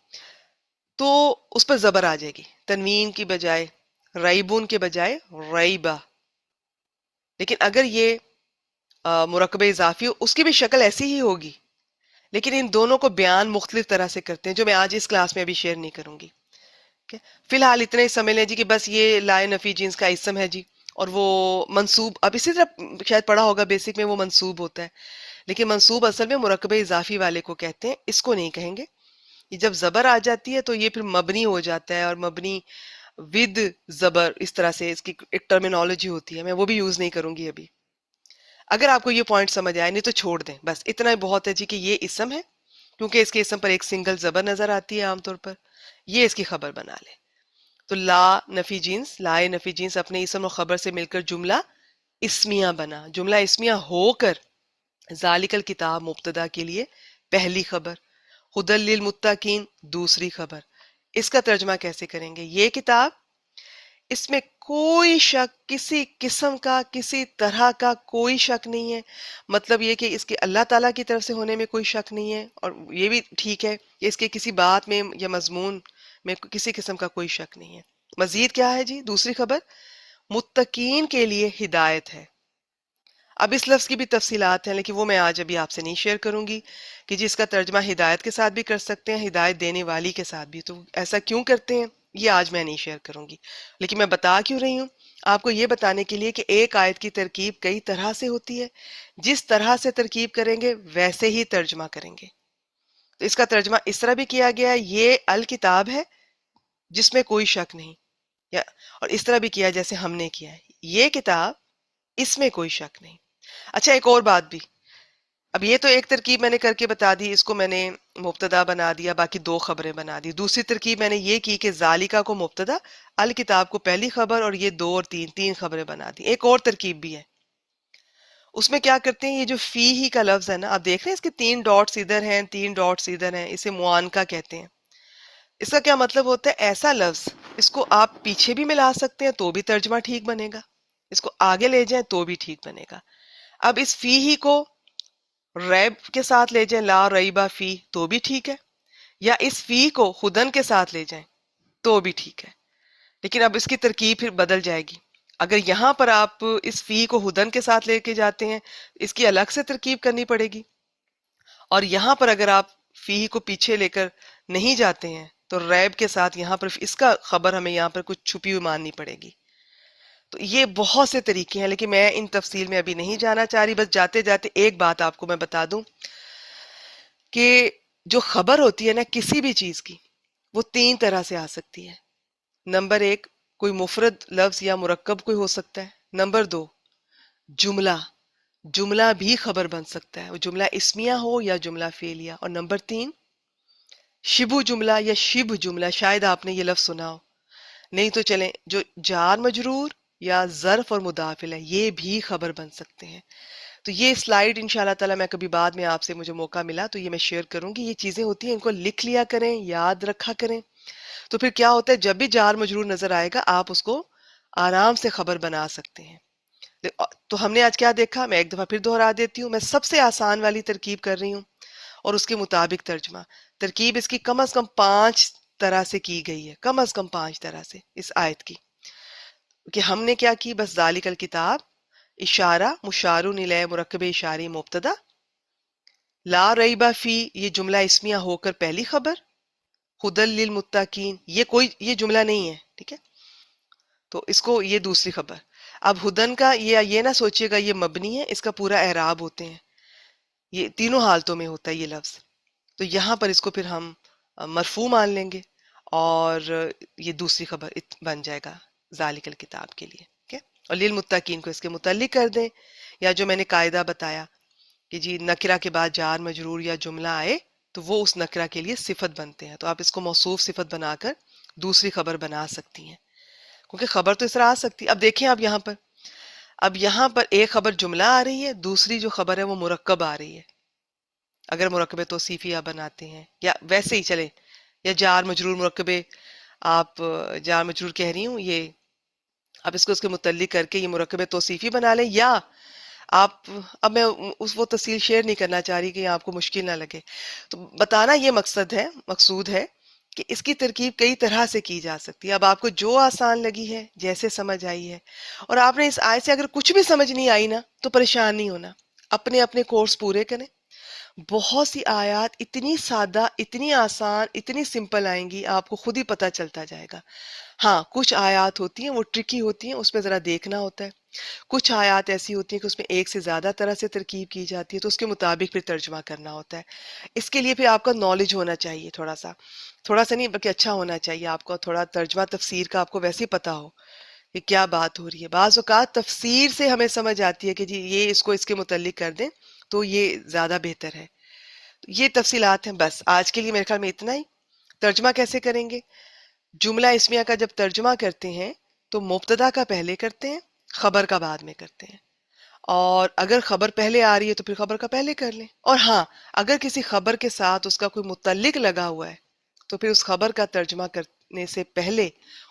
تو اس پر زبر آ جائے گی، تنوین کی بجائے ریبون کے بجائے ریبا۔ لیکن اگر یہ مرکب اضافی ہو، اس کی بھی شکل ایسی ہی ہوگی، لیکن ان دونوں کو بیان مختلف طرح سے کرتے ہیں جو میں آج اس کلاس میں ابھی شیئر نہیں کروں گی۔ فی الحال اتنا ہی سمجھ لیں جی کہ بس یہ لا نفی جنس کا اسم ہے جی، اور وہ منصوب، اب اسی طرح شاید پڑھا ہوگا بیسک میں، وہ منصوب ہوتا ہے، لیکن منصوب اصل میں مرکب اضافی والے کو کہتے ہیں، اس کو نہیں کہیں گے۔ یہ جب زبر آ جاتی ہے تو یہ پھر مبنی ہو جاتا ہے، اور مبنی ود زبر، اس طرح سے اس کی ایک ٹرمینالوجی ہوتی ہے، میں وہ بھی یوز نہیں کروں گی ابھی۔ اگر آپ کو یہ پوائنٹ سمجھ آئے، نہیں تو چھوڑ دیں، بس اتنا ہی بہت ہے جی کہ یہ اسم ہے، کیونکہ اس کے اسم پر ایک سنگل زبر نظر آتی ہے عام طور پر، یہ اس کی خبر بنا لے۔ تو لا نفی جنس، لا نفی جنس اپنے اسم و خبر سے مل کر جملہ اسمیہ بنا، جملہ اسمیہ ہو کر ذالک الکتاب مبتدا کے لیے پہلی خبر، ہدی للمتقین دوسری خبر۔ اس کا ترجمہ کیسے کریں گے؟ یہ کتاب، اس میں کوئی شک، کسی قسم کا، کسی طرح کا کوئی شک نہیں ہے، مطلب یہ کہ اس کے اللہ تعالیٰ کی طرف سے ہونے میں کوئی شک نہیں ہے، اور یہ بھی ٹھیک ہے کہ اس کے کسی بات میں یا مضمون میں کسی قسم کا کوئی شک نہیں ہے۔ مزید کیا ہے جی؟ دوسری خبر متقین کے لیے ہدایت ہے۔ اب اس لفظ کی بھی تفصیلات ہیں، لیکن وہ میں آج ابھی آپ سے نہیں شیئر کروں گی کہ جی اس کا ترجمہ ہدایت کے ساتھ بھی کر سکتے ہیں، ہدایت دینے والی کے ساتھ بھی، تو ایسا کیوں کرتے ہیں یہ آج میں نہیں شیئر کروں گی، لیکن میں بتا کیوں رہی ہوں؟ آپ کو یہ بتانے کے لیے کہ ایک آیت کی ترکیب کئی طرح سے ہوتی ہے، جس طرح سے ترکیب کریں گے ویسے ہی ترجمہ کریں گے۔ تو اس کا ترجمہ اس طرح بھی کیا گیا ہے، یہ الکتاب ہے جس میں کوئی شک نہیں، اور اس طرح بھی کیا جیسے ہم نے کیا ہے، یہ کتاب اس میں کوئی شک نہیں۔ اچھا، ایک اور بات بھی، اب یہ تو ایک ترکیب میں نے کر کے بتا دی، اس کو میں نے مبتدا بنا دیا، باقی دو خبریں بنا دی۔ دوسری ترکیب میں نے یہ کی کہ ذالکہ کو مبتدا، الکتاب کو پہلی خبر، اور یہ دو اور تین خبریں بنا دی۔ ایک اور ترکیب بھی ہے، اس میں کیا کرتے ہیں، یہ جو فی ہی کا لفظ ہے نا، آپ دیکھ رہے ہیں اس کے 3 ڈاٹس ادھر ہیں، 3 ڈاٹس ادھر ہیں، اسے معانکہ کہتے ہیں۔ اس کا کیا مطلب ہوتا ہے؟ ایسا لفظ، اس کو آپ پیچھے بھی ملا سکتے ہیں تو بھی ترجمہ ٹھیک بنے گا، اس کو آگے لے جائیں تو بھی ٹھیک بنے گا۔ اب اس فی ہی کو ریب کے ساتھ لے جائیں، لا ریبا فی، تو بھی ٹھیک ہے، یا اس فی کو خدن کے ساتھ لے جائیں تو بھی ٹھیک ہے، لیکن اب اس کی ترکیب پھر بدل جائے گی۔ اگر یہاں پر آپ اس فی کو ہدن کے ساتھ لے کے جاتے ہیں، اس کی الگ سے ترکیب کرنی پڑے گی، اور یہاں پر اگر آپ فی کو پیچھے لے کر نہیں جاتے ہیں تو ریب کے ساتھ یہاں پر اس کا خبر ہمیں یہاں پر کچھ چھپی ہوئی ماننی پڑے گی۔ تو یہ بہت سے طریقے ہیں، لیکن میں ان تفصیل میں ابھی نہیں جانا چاہ رہی، بس جاتے جاتے ایک بات آپ کو میں بتا دوں کہ جو خبر ہوتی ہے نا کسی بھی چیز کی، وہ 3 طرح سے آ سکتی ہے۔ نمبر 1، کوئی مفرد لفظ یا مرکب کوئی ہو سکتا ہے۔ نمبر 2، جملہ بھی خبر بن سکتا ہے، وہ جملہ اسمیہ ہو یا جملہ فعلیہ۔ اور نمبر 3، شبہ جملہ یا شبہ جملہ، شاید آپ نے یہ لفظ سنا ہو، نہیں تو چلیں جو جار مجرور یا ظرف اور مضاف الیہ، یہ بھی خبر بن سکتے ہیں۔ تو یہ سلائیڈ انشاءاللہ تعالی میں کبھی بعد میں آپ سے مجھے موقع ملا تو یہ میں شیئر کروں گی۔ یہ چیزیں ہوتی ہیں، ان کو لکھ لیا کریں، یاد رکھا کریں، تو پھر کیا ہوتا ہے جب بھی جار مجرور نظر آئے گا آپ اس کو آرام سے خبر بنا سکتے ہیں۔ تو ہم نے آج کیا دیکھا، میں ایک دفعہ پھر دہرا دیتی ہوں، میں سب سے آسان والی ترکیب کر رہی ہوں اور اس کے مطابق ترجمہ۔ ترکیب اس کی کم از کم 5 طرح سے کی گئی ہے، کم از کم 5 طرح سے اس آیت کی، کہ ہم نے کیا کی، بس ذالک الکتاب، اشارہ مشارون الیہ مرکب اشاری مبتدا، لا ریبہ فی یہ جملہ اسمیہ ہو کر پہلی خبر، ہدل للمتقین یہ جملہ نہیں ہے، ٹھیک ہے، تو اس کو یہ دوسری خبر۔ اب ہدن کا یہ نہ سوچیے گا یہ مبنی ہے، اس کا پورا اعراب ہوتے ہیں، یہ تینوں حالتوں میں ہوتا ہے یہ لفظ، تو یہاں پر اس کو پھر ہم مرفوع مان لیں گے اور یہ دوسری خبر بن جائے گا ذالک الکتاب کے لیے، ٹھیک ہے، اور للمتقین کو اس کے متعلق کر دیں، یا جو میں نے قاعدہ بتایا کہ جی نکرہ کے بعد جار مجرور یا جملہ آئے تو وہ اس نکرہ کے لیے صفت بنتے ہیں، تو آپ اس کو موصوف صفت بنا کر دوسری خبر بنا سکتی ہیں، کیونکہ خبر تو اس طرح آ سکتی ہے۔ اب دیکھیں آپ یہاں پر ایک خبر جملہ آ رہی ہے، دوسری جو خبر ہے وہ مرکب آ رہی ہے، اگر مرکب توصیفیہ بناتے ہیں، یا ویسے ہی چلے، یا جار مجرور مرکب، آپ جار مجرور کہہ رہی ہوں، یہ آپ اس کو اس کے متعلق کر کے یہ مرکب توصیفی بنا لیں، یا آپ اب میں وہ تفصیل شیئر نہیں کرنا چاہ رہی کہ آپ کو مشکل نہ لگے، تو بتانا یہ مقصود ہے کہ اس کی ترکیب کئی طرح سے کی جا سکتی ہے، اب آپ کو جو آسان لگی ہے، جیسے سمجھ آئی ہے، اور آپ نے اس آیت سے اگر کچھ بھی سمجھ نہیں آئی نا تو پریشان نہیں ہونا، اپنے کورس پورے کریں، بہت سی آیات اتنی سادہ، اتنی آسان، اتنی سمپل آئیں گی، آپ کو خود ہی پتہ چلتا جائے گا۔ ہاں کچھ آیات ہوتی ہیں وہ ٹرکی ہوتی ہیں، اس پہ ذرا دیکھنا ہوتا ہے، کچھ آیات ایسی ہوتی ہیں کہ اس میں ایک سے زیادہ طرح سے ترکیب کی جاتی ہے، تو اس کے مطابق پھر ترجمہ کرنا ہوتا ہے، اس کے لیے پھر آپ کا نالج ہونا چاہیے، تھوڑا سا نہیں بلکہ اچھا ہونا چاہیے، آپ کو تھوڑا ترجمہ تفسیر کا آپ کو ویسے ہی پتہ ہو کہ کیا بات ہو رہی ہے۔ بعض اوقات تفسیر سے ہمیں سمجھ آتی ہے کہ جی یہ اس کو اس کے متعلق کر دیں تو یہ زیادہ بہتر ہے، یہ تفصیلات ہیں۔ بس آج کے لیے میرے خیال میں اتنا ہی۔ ترجمہ کیسے کریں گے؟ جملہ اسمیہ کا جب ترجمہ کرتے ہیں تو مبتدا کا پہلے کرتے ہیں، خبر کا بعد میں کرتے ہیں، اور اگر خبر پہلے آ رہی ہے تو پھر خبر کا پہلے کر لیں، اور ہاں اگر کسی خبر کے ساتھ اس کا کوئی متعلق لگا ہوا ہے تو پھر اس خبر کا ترجمہ کرنے سے پہلے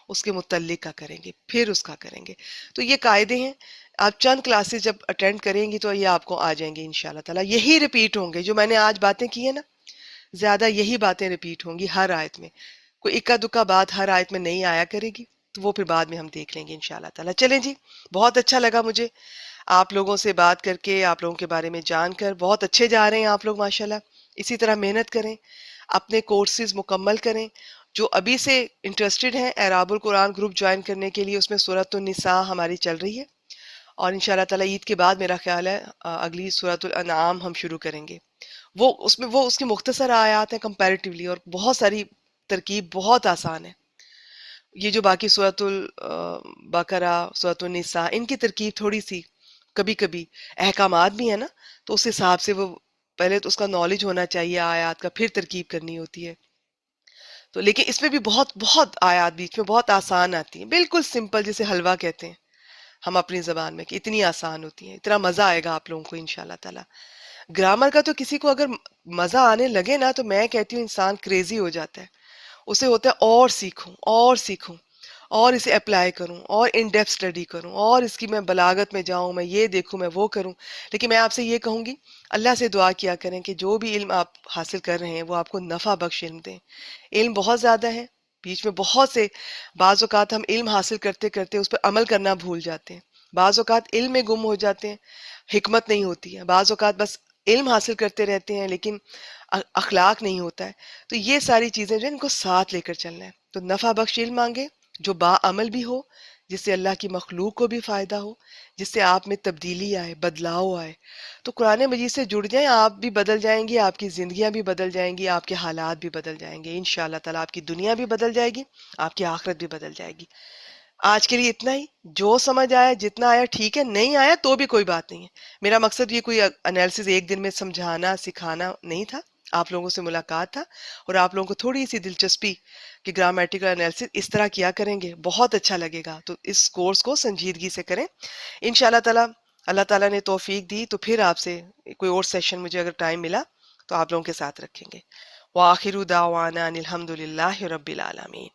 اس کے متعلق کا کریں گے، پھر اس کا کریں گے۔ تو یہ قاعدے ہیں، آپ چند کلاسز جب اٹینڈ کریں گی تو یہ آپ کو آ جائیں گے انشاءاللہ تعالیٰ، یہی ریپیٹ ہوں گے جو میں نے آج باتیں کی ہیں نا، زیادہ یہی باتیں ریپیٹ ہوں گی ہر آیت میں، کوئی اکا دکا بات ہر آیت میں نہیں آیا کرے گی، تو وہ پھر بعد میں ہم دیکھ لیں گے انشاءاللہ تعالیٰ۔ چلیں جی، بہت اچھا لگا مجھے آپ لوگوں سے بات کر کے، آپ لوگوں کے بارے میں جان کر، بہت اچھے جا رہے ہیں آپ لوگ ماشاءاللہ، اسی طرح محنت کریں، اپنے کورسز مکمل کریں۔ جو ابھی سے انٹرسٹڈ ہیں اعراب القرآن گروپ جوائن کرنے کے لیے، اس میں سورۃ النساء ہماری چل رہی ہے، اور انشاءاللہ تعالیٰ عید کے بعد میرا خیال ہے اگلی سورۃ الانعام ہم شروع کریں گے۔ وہ اس کی مختصر آیات ہیں کمپیریٹیولی، اور بہت ساری ترکیب بہت آسان ہے۔ یہ جو باقی سورۃ البقرہ، سورۃ النساء، ان کی ترکیب تھوڑی سی کبھی کبھی احکامات بھی ہیں نا، تو اس حساب سے وہ پہلے تو اس کا نالج ہونا چاہیے آیات کا، پھر ترکیب کرنی ہوتی ہے، تو لیکن اس میں بھی بہت آیات بیچ میں بہت آسان آتی ہیں، بالکل سمپل، جسے حلوہ کہتے ہیں ہم اپنی زبان میں، کہ اتنی آسان ہوتی ہیں، اتنا مزہ آئے گا آپ لوگوں کو انشاءاللہ تعالیٰ۔ گرامر کا تو کسی کو اگر مزہ آنے لگے نا تو میں کہتی ہوں انسان کریزی ہو جاتا ہے، اسے ہوتا ہے اور سیکھوں اور اسے اپلائی کروں اور ان ڈیپتھ اسٹڈی کروں، اور اس کی میں بلاغت میں جاؤں، میں یہ دیکھوں، میں وہ کروں۔ لیکن میں آپ سے یہ کہوں گی، اللہ سے دعا کیا کریں کہ جو بھی علم آپ حاصل کر رہے ہیں وہ آپ کو نفع بخش علم دیں۔ علم بہت زیادہ ہے، بیچ میں بہت سے بعض اوقات ہم علم حاصل کرتے کرتے اس پر عمل کرنا بھول جاتے ہیں، بعض اوقات علم میں گم ہو جاتے ہیں، حکمت نہیں ہوتی ہے، بعض اوقات بس علم حاصل کرتے رہتے ہیں لیکن اخلاق نہیں ہوتا ہے۔ تو یہ ساری چیزیں جو ہیں ان کو ساتھ لے کر چلنا ہے، تو نفع بخش علم مانگے جو با عمل بھی ہو، جس سے اللہ کی مخلوق کو بھی فائدہ ہو، جس سے آپ میں تبدیلی آئے، بدلاؤ آئے۔ تو قرآن مجید سے جڑ جائیں، آپ بھی بدل جائیں گی، آپ کی زندگیاں بھی بدل جائیں گی، آپ کے حالات بھی بدل جائیں گے انشاءاللہ تعالیٰ، آپ کی دنیا بھی بدل جائے گی، آپ کی آخرت بھی بدل جائے گی۔ آج کے لیے اتنا ہی، جو سمجھ آیا جتنا آیا ٹھیک ہے، نہیں آیا تو بھی کوئی بات نہیں ہے۔ میرا مقصد یہ کوئی انالیسز ایک دن میں سمجھانا سکھانا نہیں تھا، آپ لوگوں سے ملاقات تھا، اور آپ لوگوں کو تھوڑی سی دلچسپی کہ گرامیٹیکل انالیسز اس طرح کیا کریں گے بہت اچھا لگے گا، تو اس کورس کو سنجیدگی سے کریں انشاءاللہ تعالیٰ۔ اللہ تعالیٰ نے توفیق دی تو پھر آپ سے کوئی اور سیشن مجھے اگر ٹائم ملا تو آپ لوگوں کے ساتھ رکھیں گے۔ وآخر دعوانا ان الحمد للہ رب العالمین۔